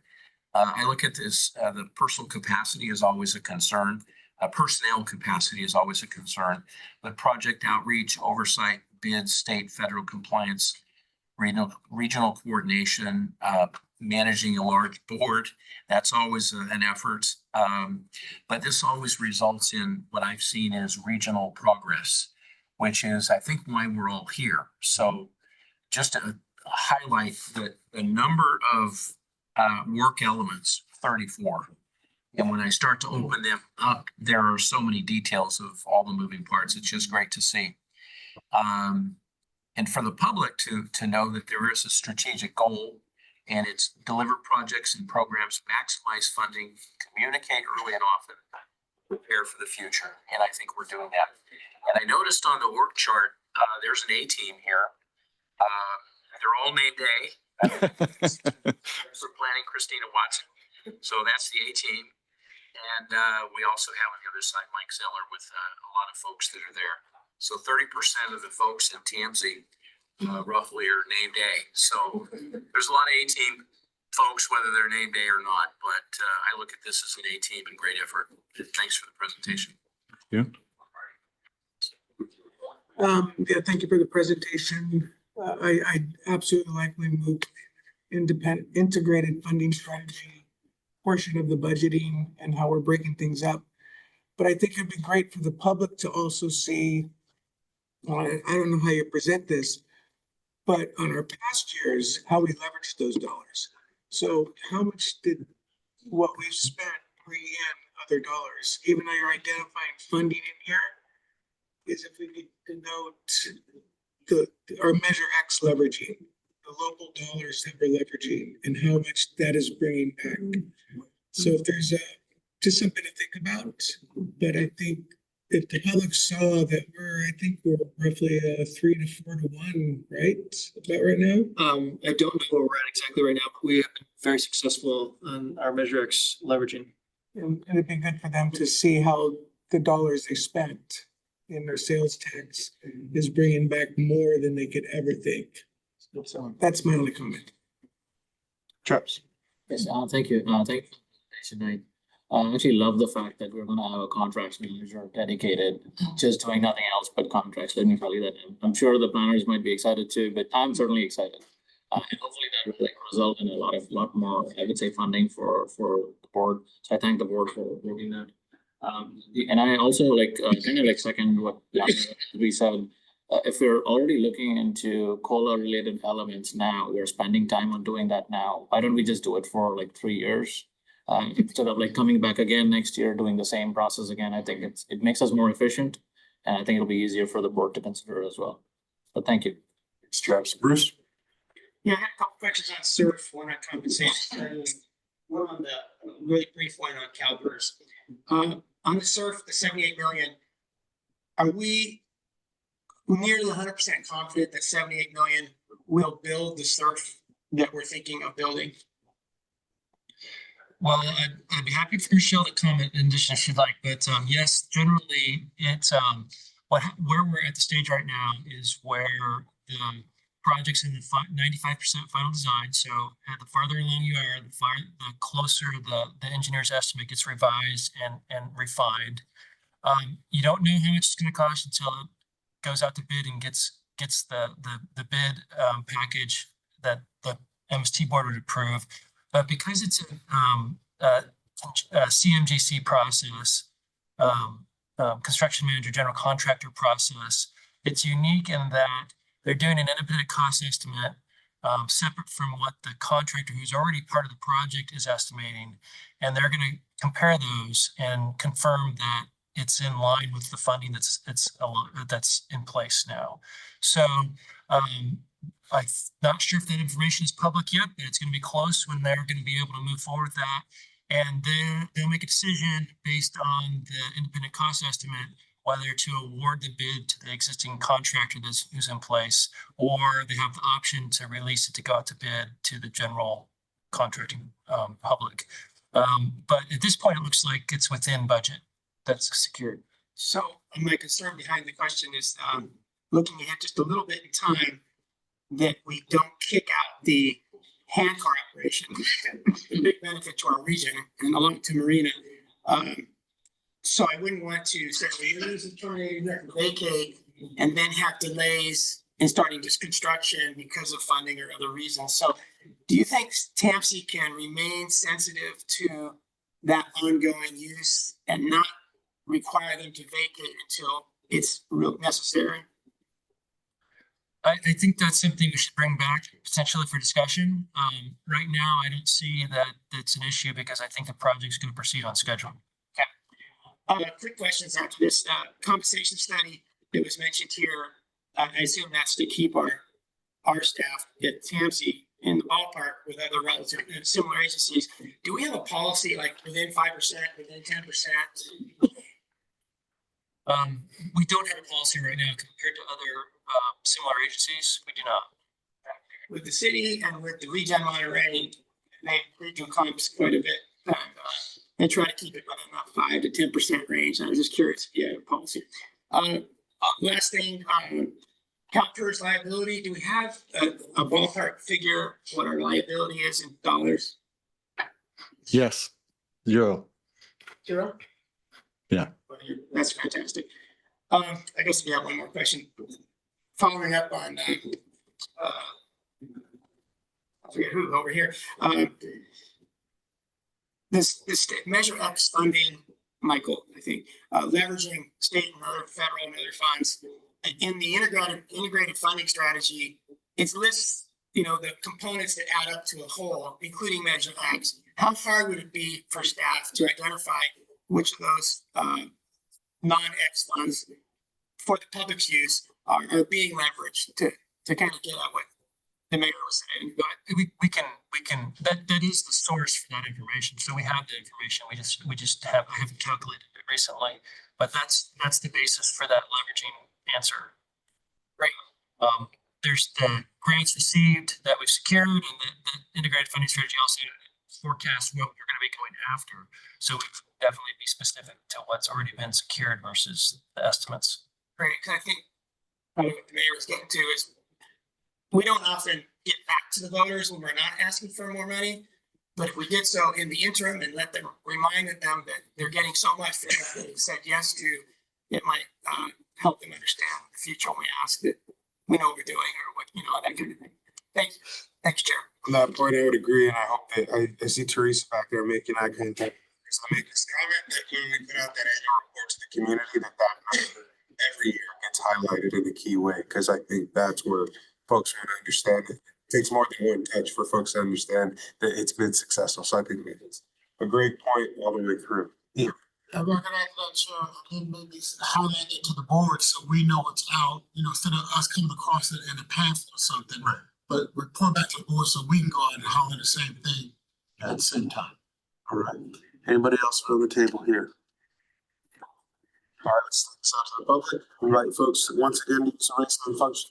I look at this, the personal capacity is always a concern. Personnel capacity is always a concern, but project outreach, oversight, bids, state, federal compliance, regional coordination, managing a large board, that's always an effort. But this always results in what I've seen as regional progress, which is, I think, why we're all here. So just to highlight the number of work elements, 34. And when I start to open them up, there are so many details of all the moving parts. It's just great to see. And for the public to know that there is a strategic goal, and it's deliver projects and programs, maximize funding, communicate early and often, prepare for the future. And I think we're doing that. And I noticed on the work chart, there's an A team here. They're all named A. For planning, Christina Watson. So that's the A team. And we also have on the other side, Mike Zeller with a lot of folks that are there. So 30% of the folks in TAMC roughly are named A. So there's a lot of A team folks, whether they're named A or not, but I look at this as an A team and great effort. Thanks for the presentation. Yeah. Yeah, thank you for the presentation. I absolutely like when we moved integrated funding strategy portion of the budgeting and how we're breaking things up. But I think it'd be great for the public to also see, I don't know how you present this, but on our past years, how we leveraged those dollars. So how much did what we've spent bring in other dollars, even though you're identifying funding in here, is if we could denote our Measure X leveraging, the local dollars that we're leveraging and how much that is bringing back. So if there's just something to think about, but I think if the public saw that we're roughly 3 to 4 to 1, right? About right now? I don't know where we're at exactly right now, but we have been very successful on our Measure X leveraging. And it'd be good for them to see how the dollars they spent in their sales tax is bringing back more than they could ever think. So that's my only comment. Chaps. Yes, thank you. Thank you for the presentation. I actually love the fact that we're gonna have a contracts manager dedicated, just doing nothing else but contracts. Let me tell you that. I'm sure the planners might be excited too, but I'm certainly excited. And hopefully that will result in a lot more, I would say, funding for the board. So I thank the board for doing that. And I also kind of second what we said. If we're already looking into COLA related elements now, we're spending time on doing that now. Why don't we just do it for 3 years? Instead of coming back again next year, doing the same process again. I think it makes us more efficient, and I think it'll be easier for the board to consider as well. But thank you. Chaps. Bruce. Yeah, I had a couple questions on SURF, one on compensation, one on the really brief one on CalPERS. On the SURF, the 78 million, are we nearly 100% confident that 78 million will build the SURF that we're thinking of building? Well, I'd be happy for Michelle to comment in addition if she'd like, but yes, generally it's where we're at the stage right now is where project's in the 95% final design. So the farther along you are, the closer the engineer's estimate gets revised and refined. You don't know how much it's going to cost until it goes out to bid and gets the bid package that the MST board would approve. But because it's a CMGC process, construction manager, general contractor process, it's unique in that they're doing an independent cost estimate separate from what the contractor who's already part of the project is estimating. And they're going to compare those and confirm that it's in line with the funding that's in place now. So I'm not sure if that information is public yet, but it's going to be close when they're going to be able to move forward with that. And then they'll make a decision based on the independent cost estimate, whether to award the bid to the existing contractor who's in place, or they have the option to release it to go out to bid to the general contracting public. But at this point, it looks like it's within budget that's secured. So my concern behind the question is looking ahead just a little bit in time, that we don't kick out the hand car operation. A big benefit to our region and along to Marina. So I wouldn't want to say we use the tornado, vacate, and then have delays in starting this construction because of funding or other reasons. So do you think TAMC can remain sensitive to that ongoing use and not require them to vacate until it's real necessary? I think that's something we should bring back potentially for discussion. Right now, I don't see that it's an issue because I think the project's going to proceed on schedule. Quick questions after this compensation study that was mentioned here. I assume that's to keep our staff at TAMC in the ballpark with other relative similar agencies. Do we have a policy like within 5%, within 10%? We don't have a policy right now compared to other similar agencies. We do not. With the city and with the Region Monterey, they regional comps quite a bit. And try to keep it within that 5 to 10% range. I was just curious if you have a policy. Last thing, CalPERS liability. Do we have a ballpark figure what our liability is in dollars? Yes, 0. 0? Yeah. That's fantastic. I guess we have one more question. Following up on, I forget who over here. This Measure X funding, Michael, I think, leveraging state and other federal and other funds in the integrated funding strategy, it lists, the components that add up to a whole, including Measure X. How hard would it be for staff to identify which of those non-X funds for the public's use are being leveraged to kind of get at what the mayor was saying? But we can that is the source for that information. So we have the information. I haven't calculated it recently, but that's the basis for that leveraging answer. Right. There's the grants received that we've secured, and the integrated funding strategy also forecasts what we're going to be going after. So we definitely be specific to what's already been secured versus the estimates. Right, because I think probably what the mayor was getting to is we don't often get back to the voters when we're not asking for more money. But if we did so in the interim and let them remind them that they're getting so much that they've said yes to, it might help them understand the future when we ask that we know what we're doing or what, that kind of thing. Thanks. Thanks, Chair. On that point, I would agree, and I hope that I see Teresa back there making eye contact. So I make this comment that when we put out that annual report to the community, that number every year gets highlighted in a key way, because I think that's where folks would understand it. It takes more than one touch for folks to understand that it's been successful. So I think it's a great point all the way through. Yeah. I'm gonna let you again maybe highlight it to the board so we know it's out, instead of us coming across it in a pamphlet or something. Right. But report back to the board so we can go out and holler the same thing at the same time. All right. Anybody else on the table here? All right, let's take this out to the public. Invite folks once again to use the raise hand function.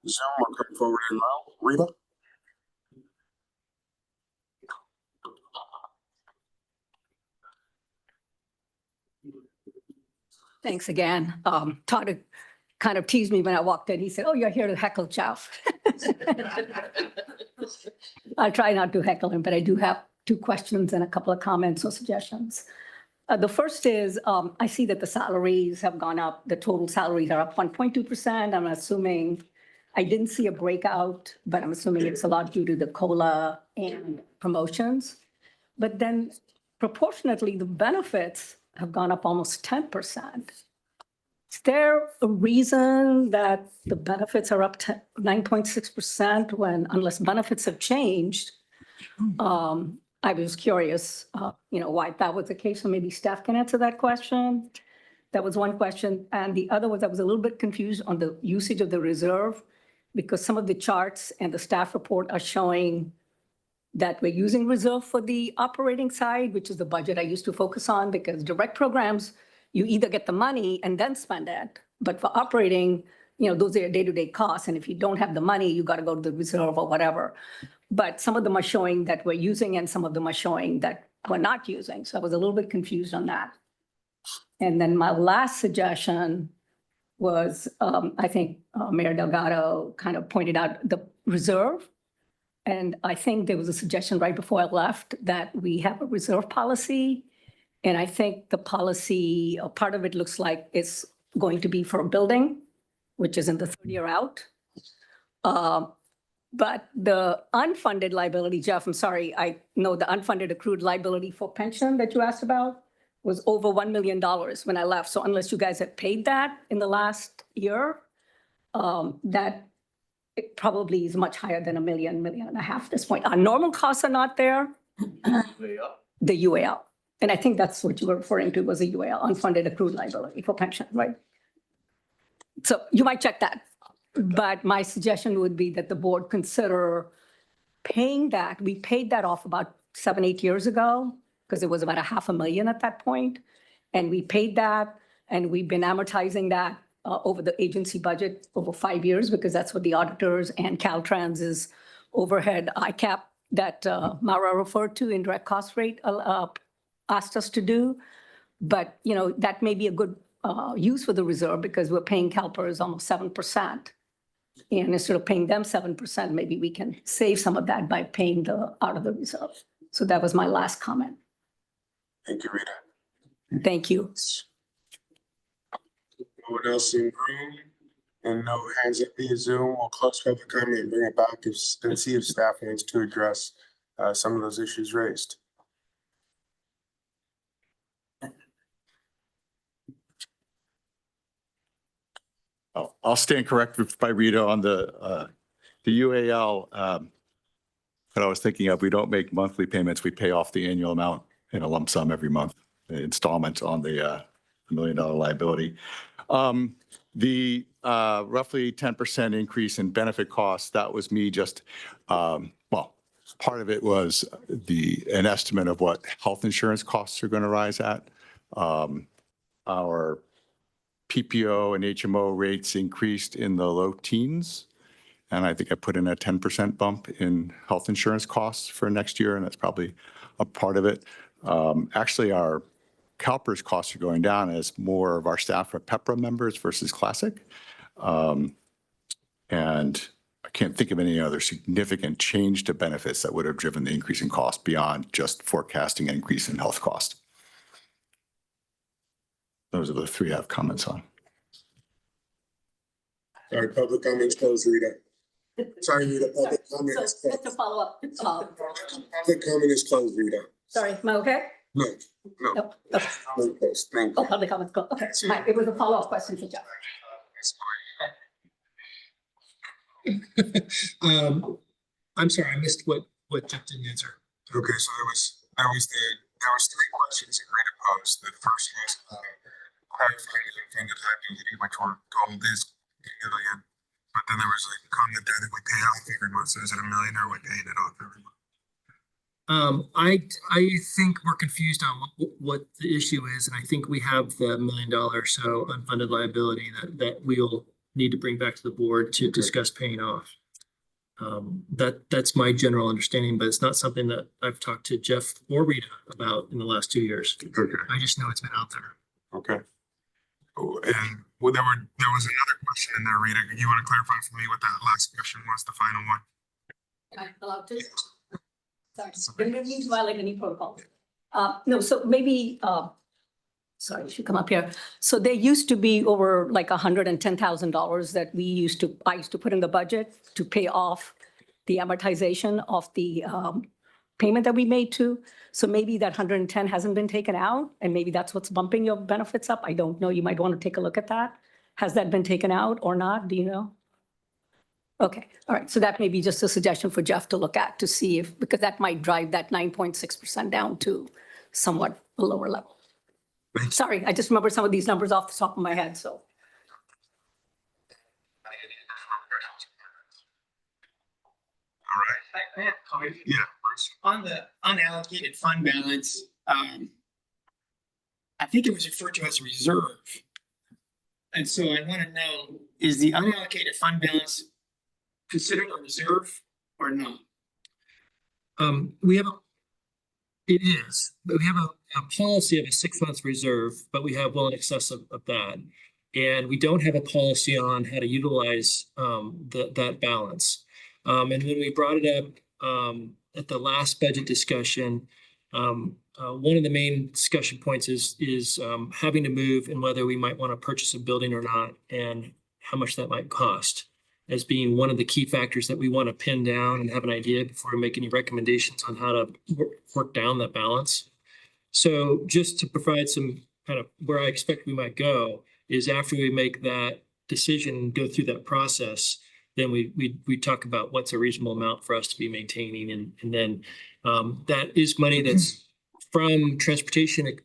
Zoom or come forward in row. Rita? Thanks again. Todd kind of teased me when I walked in. He said, "Oh, you're here to heckle Jeff." I'll try not to heckle him, but I do have 2 questions and a couple of comments or suggestions. The first is, I see that the salaries have gone up. The total salaries are up 1.2%. I'm assuming, I didn't see a breakout, but I'm assuming it's a lot due to the COLA and promotions. But then proportionately, the benefits have gone up almost 10%. Is there a reason that the benefits are up 9.6% when, unless benefits have changed? I was curious, why that was the case, so maybe staff can answer that question. That was one question. And the other was, I was a little bit confused on the usage of the reserve because some of the charts and the staff report are showing that we're using reserve for the operating side, which is the budget I used to focus on, because direct programs, you either get the money and then spend it. But for operating, those are your day-to-day costs. And if you don't have the money, you got to go to the reserve or whatever. But some of them are showing that we're using and some of them are showing that we're not using. So I was a little bit confused on that. And then my last suggestion was, I think Mayor Delgado kind of pointed out the reserve. And I think there was a suggestion right before I left that we have a reserve policy. And I think the policy, part of it looks like it's going to be for a building, which is in the 3rd year out. But the unfunded liability, Jeff, I'm sorry, I know the unfunded accrued liability for pension that you asked about was over $1 million when I left. So unless you guys have paid that in the last year, that it probably is much higher than $1 million, $1.5 million at this point. Our normal costs are not there. The UAL. And I think that's what you were referring to was a UAL, unfunded accrued liability for pension, right? So you might check that. But my suggestion would be that the board consider paying that. We paid that off about 7, 8 years ago because it was about $500,000 at that point. And we paid that and we've been amortizing that over the agency budget over 5 years because that's what the auditors and Caltrans's overhead ICAP that Mara referred to, indirect cost rate, asked us to do. But, that may be a good use for the reserve because we're paying CalPERS almost 7%. And instead of paying them 7%, maybe we can save some of that by paying out of the reserve. So that was my last comment. Thank you, Rita. Thank you. No one else in the room and no hands up via Zoom. We'll close public comment and bring it back and see if staff wants to address some of those issues raised. I'll stand corrected by Rita on the UAL. What I was thinking of, we don't make monthly payments. We pay off the annual amount in a lump sum every month, installment on the $1 million liability. The roughly 10% increase in benefit costs, that was me just, part of it was an estimate of what health insurance costs are going to rise at. Our PPO and HMO rates increased in the low teens. And I think I put in a 10% bump in health insurance costs for next year, and that's probably a part of it. Actually, our CalPERS costs are going down as more of our staff are PEPRA members versus Classic. And I can't think of any other significant change to benefits that would have driven the increase in cost beyond just forecasting an increase in health cost. Those are the 3 I have comments on. Sorry, public comments closed, Rita. Sorry, Rita, public comment is closed. Just to follow up. Public comment is closed, Rita. Sorry, am I okay? No. Nope. Okay. Comment closed. Thank you. Oh, public comments. Okay, it was a follow-up question for Jeff. I'm sorry, I missed what Jeff didn't answer. Okay, so there was 3 questions that Rita posed. The first was clarifying the unfunded liability, which we're told is $1 million. But then there was a comment there that we pay it off every month. So is it $1 million or are we paying it off every month? I think we're confused on what the issue is, and I think we have the $1 million or so unfunded liability that we'll need to bring back to the board to discuss paying off. That's my general understanding, but it's not something that I've talked to Jeff or Rita about in the last 2 years. Okay. I just know it's been out there. Okay. And Well, there was another question in there, Rita. You want to clarify for me what that last question was, the final one? Am I allowed to? Sorry, didn't mean to violate any protocol. No, so maybe, sorry, I should come up here. So there used to be over like $110,000 that I used to put in the budget to pay off the amortization of the payment that we made to. So maybe that 110 hasn't been taken out, and maybe that's what's bumping your benefits up. I don't know. You might want to take a look at that. Has that been taken out or not? Do you know? Okay, all right. So that may be just a suggestion for Jeff to look at to see if, because that might drive that 9.6% down to somewhat a lower level. Sorry, I just remember some of these numbers off the top of my head, so. All right. Yeah. On the unallocated fund balance, I think it was referred to as a reserve. And so I want to know, is the unallocated fund balance considered a reserve or not? It is, but we have a policy of a 6 month reserve, but we have well in excess of that. And we don't have a policy on how to utilize that balance. And when we brought it up at the last budget discussion, one of the main discussion points is having to move and whether we might want to purchase a building or not, and how much that might cost, as being one of the key factors that we want to pin down and have an idea before we make any recommendations on how to work down that balance. So just to provide some kind of where I expect we might go is after we make that decision, go through that process, then we talk about what's a reasonable amount for us to be maintaining. And then that is money that's from transportation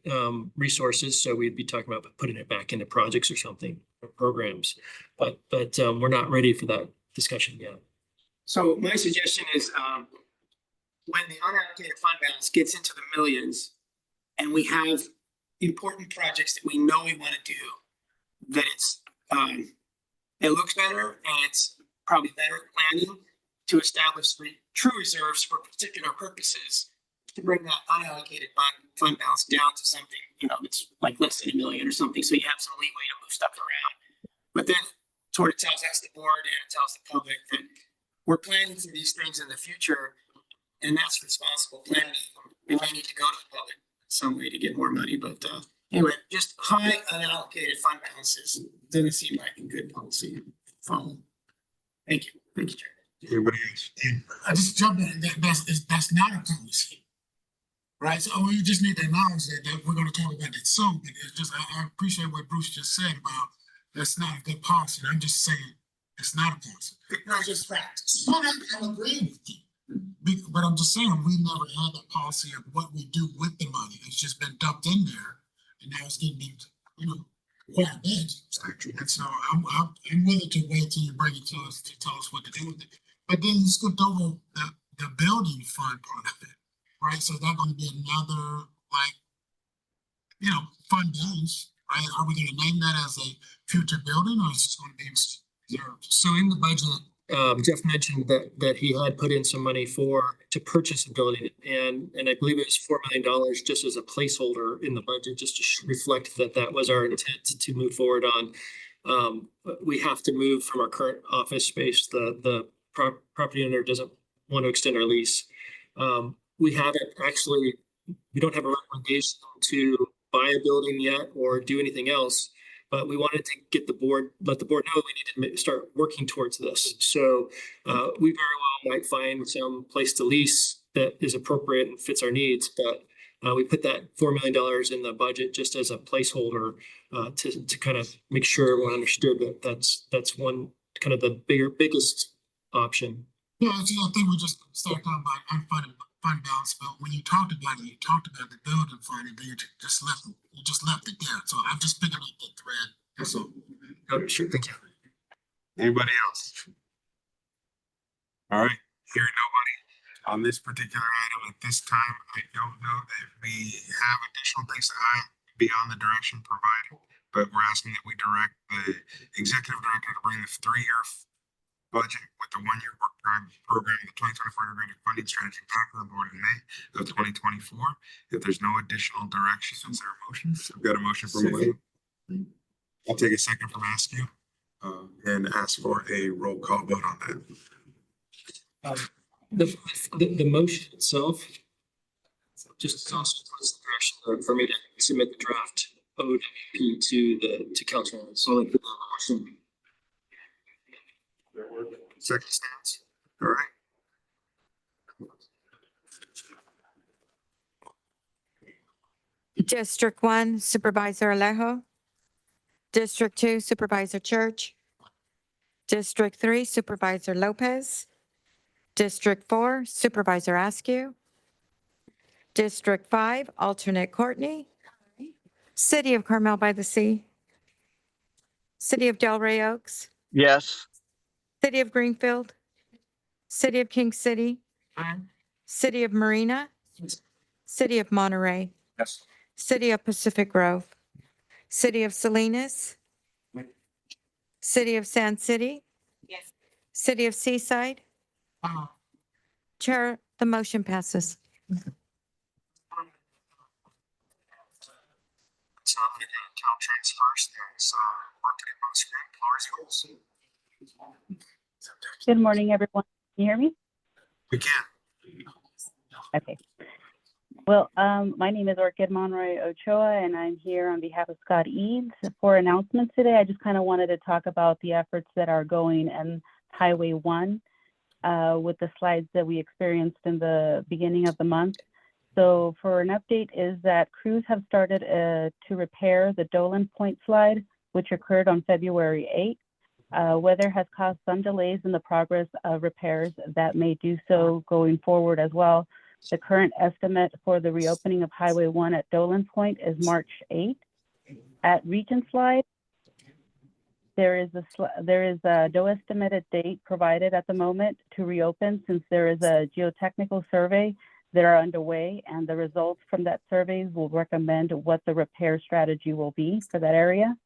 resources. So we'd be talking about putting it back into projects or something, or programs. But we're not ready for that discussion yet. So my suggestion is when the unallocated fund balance gets into the millions and we have important projects that we know we want to do, that it looks better and it's probably better planning to establish true reserves for particular purposes to bring that unallocated fund balance down to something, it's like less than $1 million or something. So you have some leeway to move stuff around. But then sort of tells us, the board, and it tells the public that we're planning for these things in the future, and that's responsible planning. We may need to go to the public some way to get more money, but anyway, just high unallocated fund balances doesn't seem like a good policy to follow. Thank you, Chair. Anybody else? I just jumped in, that's not a policy. Right, so we just need to acknowledge that we're gonna talk about that soon, but it's just, I appreciate what Bruce just said about that's not a good policy. I'm just saying, it's not a policy. No, it's just fact. So I'm agreeing with you. But I'm just saying, we never had that policy of what we do with the money. It's just been dumped in there, and now it's getting into, quite a bit. And so I'm willing to wait till you bring it to us to tell us what to do with it. But then you skipped over the building fund part of it. Right, so that's going to be another, fund balance, right? Are we going to name that as a future building, or is it going to be reserved? So in the budget, Jeff mentioned that he had put in some money to purchase a building, and I believe it was $4 million just as a placeholder in the budget, just to reflect that was our intent to move forward on. We have to move from our current office space. The property owner doesn't want to extend our lease. We don't have a recommendation to buy a building yet or do anything else, but we wanted to let the board know we need to start working towards this. So we very well might find some place to lease that is appropriate and fits our needs, but we put that $4 million in the budget just as a placeholder to kind of make sure everyone understood that that's one kind of the biggest option. Yeah, I think we just started talking about unfunded fund balance, but when you talked about it, you talked about the building fund, and then you just left it there. So I'm just picking up the thread. That's all. Sure, thank you. Anybody else? All right, hearing nobody on this particular item at this time, I don't know that we have additional things to add beyond the direction provided, but we're asking that we direct the executive director to bring the 3-year budget with the 1-year work program, the 2024 integrated funding strategy back to the board in May of 2024. If there's no additional direction, is there a motion? I've got a motion from William. I'll take a second from Askew and ask for a roll call vote on that. The motion itself just also puts the direction for me to submit the draft OWP to Caltrans. So like the motion. Second stance. All right. District 1, Supervisor Alejo. District 2, Supervisor Church. District 3, Supervisor Lopez. District 4, Supervisor Askew. District 5, Alternate Courtney. City of Carmel by the Sea. City of Delray Oaks. Yes. City of Greenfield. City of King City. City of Marina. City of Monterey. Yes. City of Pacific Grove. City of Salinas. City of Sand City. Yes. City of Seaside. Chair, the motion passes. So I'm gonna go Caltrans first. There's marketing on screen. Floor is yours. Good morning, everyone. Can you hear me? We can. Okay. Well, my name is Orchid Monroy Ochoa, and I'm here on behalf of Scott Eads for announcements today. I just kind of wanted to talk about the efforts that are going in Highway 1 with the slides that we experienced in the beginning of the month. So for an update is that crews have started to repair the Dolan Point slide, which occurred on February 8th. Weather has caused some delays in the progress of repairs that may do so going forward as well. The current estimate for the reopening of Highway 1 at Dolan Point is March 8th. At Regent Slide, there is no estimated date provided at the moment to reopen, since there is a geotechnical survey that are underway, and the results from that survey will recommend what the repair strategy will be for that area.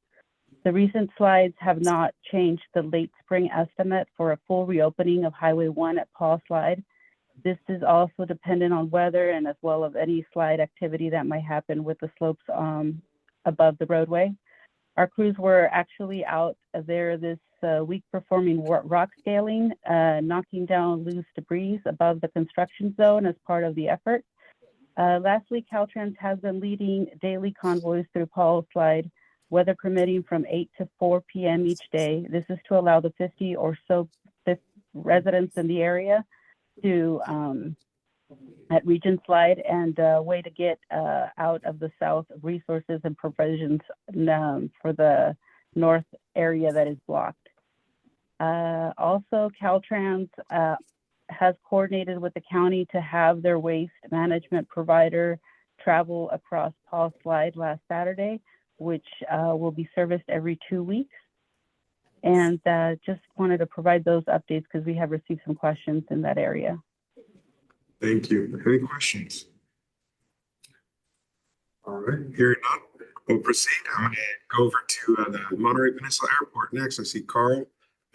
The recent slides have not changed the late spring estimate for a full reopening of Highway 1 at Paul Slide. This is also dependent on weather and as well as any slide activity that might happen with the slopes above the roadway. Our crews were actually out there this week performing rock scaling, knocking down loose debris above the construction zone as part of the effort. Last week, Caltrans has been leading daily convoys through Paul Slide, weather permitting, from 8 to 4 p.m. each day. This is to allow the 50 or so residents in the area to at Regent Slide and a way to get out of the south resources and provisions for the north area that is blocked. Also, Caltrans has coordinated with the county to have their waste management provider travel across Paul Slide last Saturday, which will be serviced every 2 weeks. And just wanted to provide those updates because we have received some questions in that area. Thank you. Any questions? All right, hearing none, we'll proceed. I'm gonna go over to the Monterey Peninsula Airport next. I see Carl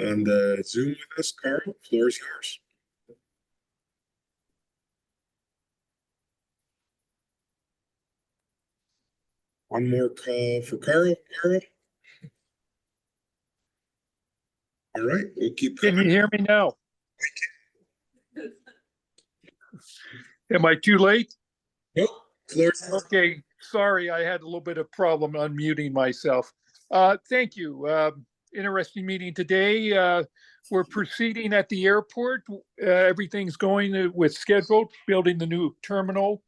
on the Zoom with us. Carl, floor is yours. One more call for Carl. Carl. All right, we'll keep going. Can you hear me now? Am I too late? Nope. Okay, sorry, I had a little bit of problem unmuting myself. Thank you. Interesting meeting today. We're proceeding at the airport. Everything's going with schedule, building the new terminal.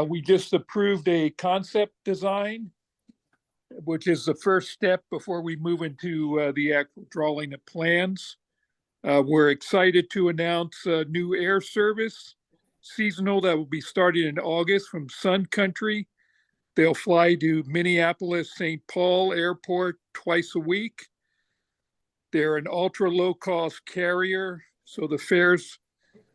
We just approved a concept design, which is the first step before we move into the actual drawing of plans. We're excited to announce a new air service, seasonal, that will be starting in August from Sun Country. They'll fly to Minneapolis, St. Paul Airport twice a week. They're an ultra low cost carrier. So the fares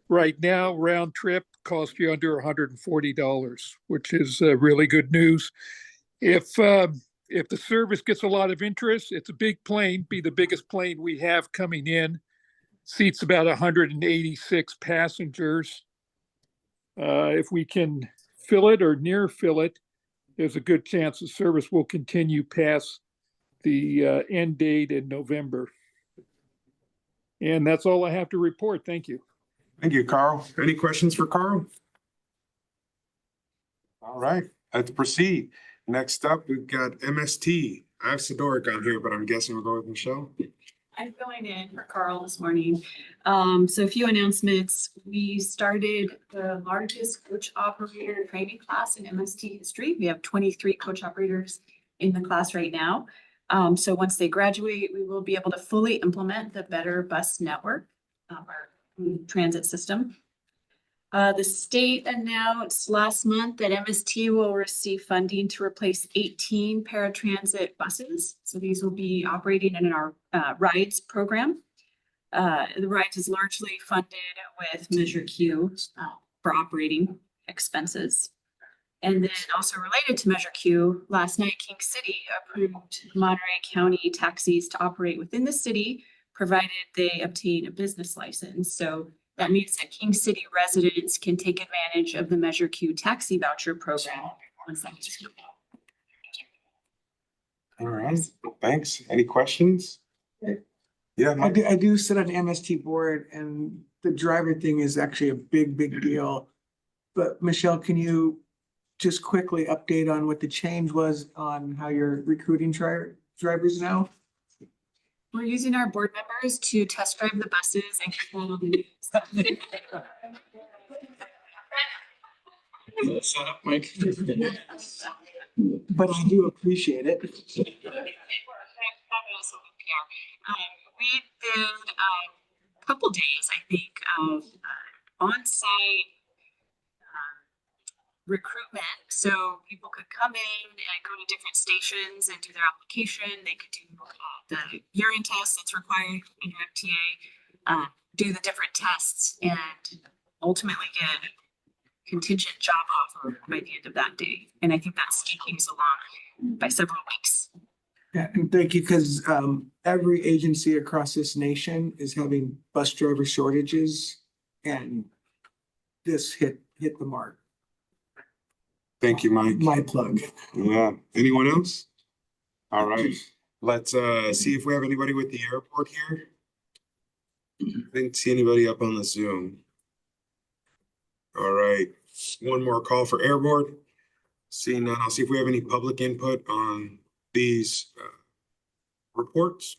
right now, round trip, cost you under $140, which is really good news. If the service gets a lot of interest, it's a big plane, be the biggest plane we have coming in. Seats about 186 passengers. If we can fill it or near fill it, there's a good chance the service will continue past the end date in November. And that's all I have to report. Thank you. Thank you, Carl. Any questions for Carl? All right, let's proceed. Next up, we've got MST. I have Sidoric on here, but I'm guessing we'll go with Michelle. I'm going in for Carl this morning. So a few announcements. We started the largest coach operator training class in MST history. We have 23 coach operators in the class right now. So once they graduate, we will be able to fully implement the Better Bus Network, our transit system. The state announced last month that MST will receive funding to replace 18 paratransit buses. So these will be operating in our rides program. The rides is largely funded with Measure Q for operating expenses. And then also related to Measure Q, last night King City approved Monterey County taxis to operate within the city, provided they obtain a business license. So that means that King City residents can take advantage of the Measure Q taxi voucher program. All right, thanks. Any questions? Yeah, I do sit on the MST board, and the driver thing is actually a big deal. But Michelle, can you just quickly update on what the change was on how you're recruiting drivers now? We're using our board members to test drive the buses and control the news. Shut up, Mike. But I do appreciate it. We did a couple days, I think, of on-site recruitment. So people could come in and go to different stations and do their application. They could do the urine test that's required in your FTA, do the different tests, and ultimately get a contingent job offer by the end of that day. And I think that's taking us along by several weeks. Yeah, and thank you, because every agency across this nation is having bus driver shortages, and this hit the mark. Thank you, Mike. My plug. Yeah, anyone else? All right, let's see if we have anybody with the airport here. I didn't see anybody up on the Zoom. All right, one more call for airborne. Seeing none, I'll see if we have any public input on these reports.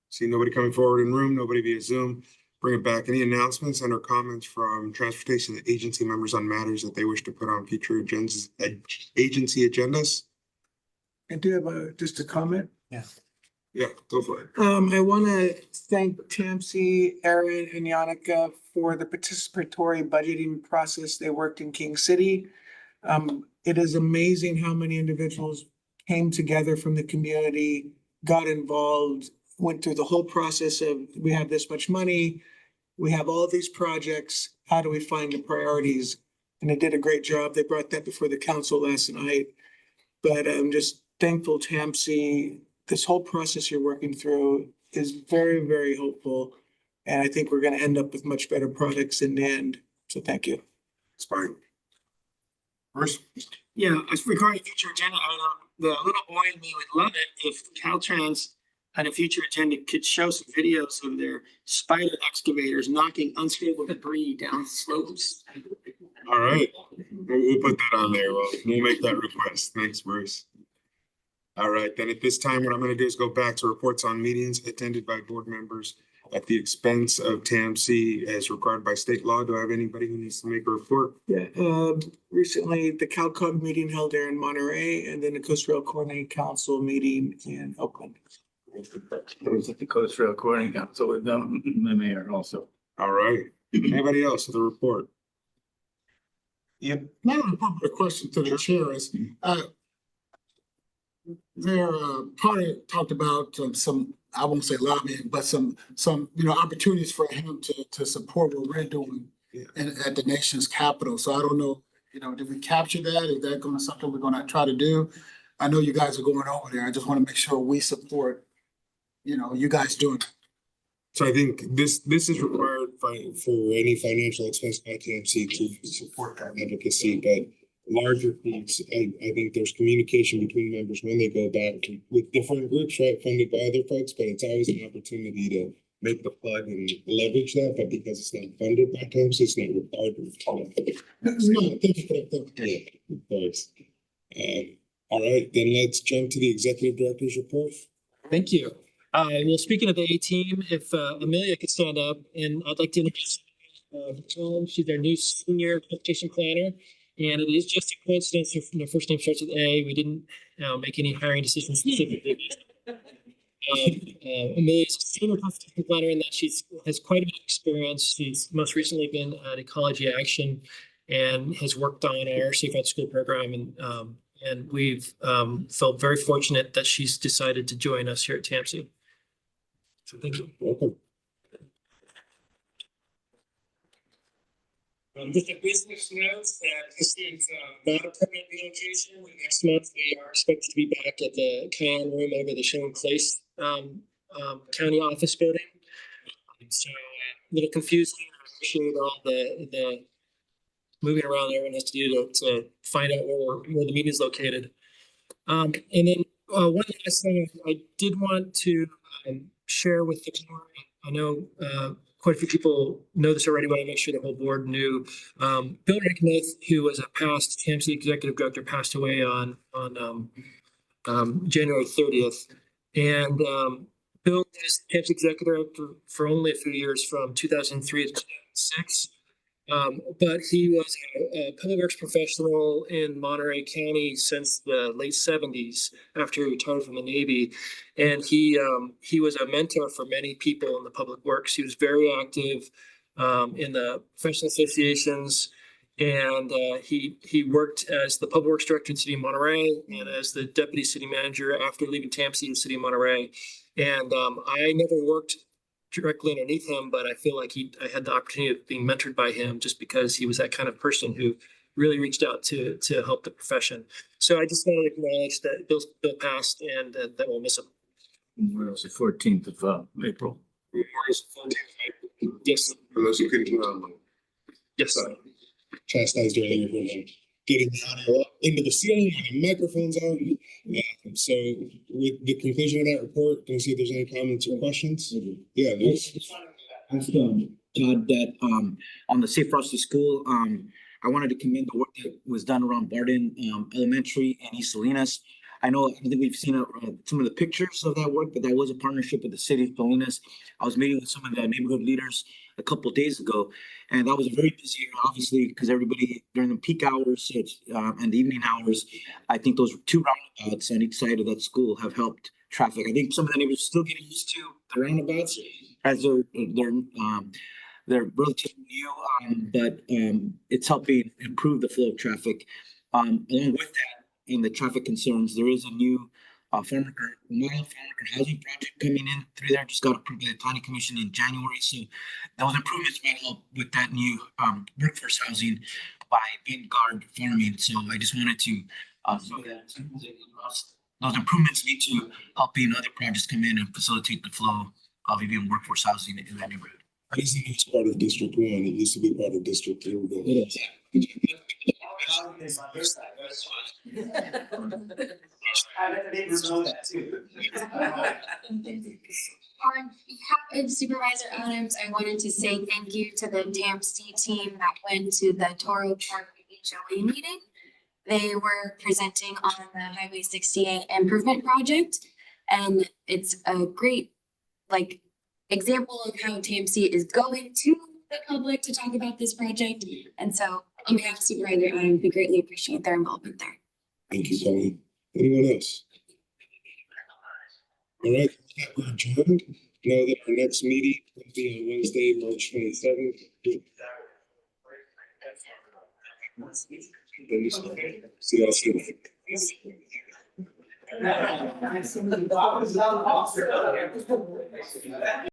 See nobody coming forward in room, nobody via Zoom. Bring it back. Any announcements and or comments from transportation agency members on matters that they wish to put on future agendas, agency agendas? I do have just a comment. Yeah, go for it. I want to thank TAMC, Aaron, and Yannicka for the participatory budgeting process they worked in King City. It is amazing how many individuals came together from the community, got involved, went through the whole process of, we have this much money, we have all these projects, how do we find the priorities? And they did a great job. They brought that before the council last night. But I'm just thankful, TAMC, this whole process you're working through is very hopeful. And I think we're going to end up with much better products in the end. So thank you. It's fine. Bruce? Yeah, as regarding future agenda item, the little boy in me would love it if Caltrans on a future agenda could show some videos of their spider excavators knocking unstable debris down slopes. All right, we'll put that on there. We'll make that request. Thanks, Bruce. All right, then at this time, what I'm going to do is go back to reports on meetings attended by board members at the expense of TAMC as required by state law. Do I have anybody who needs to make a report? Yeah, recently the CalCog meeting held there in Monterey, and then the Coast Rail Coordinating Council meeting in Oakland. I was at the Coast Rail Coordinating Council with them, the mayor also. All right, anybody else with a report? Yeah. Not a report, but a question to the chair is, their party talked about some, I won't say lobbying, but some opportunities for him to support what we're doing at the nation's capital. So I don't know, did we capture that? Is that going to something we're going to try to do? I know you guys are going over there. I just want to make sure we support, you guys doing it. So I think this is required for any financial expense by TMC to support that advocacy, but larger feats, I think there's communication between members when they go back with different groups, right, funded by other folks, but it's always an opportunity to make the plug and leverage that, but because it's not funded by TAMC, it's not required to. No, thank you for that. Yeah, of course. All right, then let's jump to the executive director's report. Thank you. Well, speaking of the A team, if Amelia could stand up, and I'd like to introduce Tom. She's our new senior transportation planner, and it is just a coincidence her first name starts with A. We didn't make any hiring decisions specifically. Amelia is a senior transportation planner in that she has quite a bit of experience. She's most recently been at Ecology Action and has worked on our Safe Route School program, and we've felt very fortunate that she's decided to join us here at TAMC. So thank you. Welcome. Just a business note that this is not a permanent relocation. Next month, we are expected to be back at the Cayenne Room over the Sherman Place county office building. So a little confusing. I appreciate all the moving around everyone has to do to find out where the meeting is located. And then one last thing I did want to share with the board. I know quite a few people know this already, but I make sure the whole board knew. Bill Rickmith, who was a past TAMC executive director, passed away on January 30th. And Bill was TAMC executive director for only a few years, from 2003 to 2006. But he was a public works professional in Monterey County since the late 70s after he retired from the Navy. And he was a mentor for many people in the public works. He was very active in the professional associations. And he worked as the public works director in the city of Monterey and as the deputy city manager after leaving TAMC in the city of Monterey. And I never worked directly underneath him, but I feel like I had the opportunity of being mentored by him just because he was that kind of person who really reached out to help the profession. So I just want to acknowledge that Bill passed and that we'll miss him. It was the 14th of April. Yes. For those who couldn't, Yes. chastised earlier for getting the audio up into the ceiling and the microphones on. So with the conclusion of that report, can we see if there's any comments or questions? Yeah, Luis. Ask Todd that on the Safe Routes to School, I wanted to commend the work that was done around Barden Elementary and East Salinas. I think we've seen some of the pictures of that work, but that was a partnership with the city of Salinas. I was meeting with some of the neighborhood leaders a couple of days ago, and that was a very busy year, obviously, because everybody during the peak hours and the evening hours, I think those two roundabouts on each side of that school have helped traffic. I think some of the neighbors are still getting used to the roundabouts as they're relatively new, but it's helping improve the flow of traffic. Along with that, in the traffic concerns, there is a new farm worker housing project coming in through there. Just got approved by the planning commission in January. So those improvements might help with that new workforce housing by Vanguard Farming. So I just wanted to those improvements need to helping other projects come in and facilitate the flow of even workforce housing in that neighborhood. It's part of District 1. It used to be part of District 2. It is. On behalf of Supervisor Adams, I wanted to say thank you to the TAMC team that went to the Toro Park HOA meeting. They were presenting on the Highway 68 improvement project, and it's a great example of how TAMC is going to the public to talk about this project. And so on behalf of Supervisor Adams, we greatly appreciate their involvement there. Thank you, Tony. Anyone else? All right, we're adjourned. Know that our next meeting will be on Wednesday, March 27th. See y'all soon.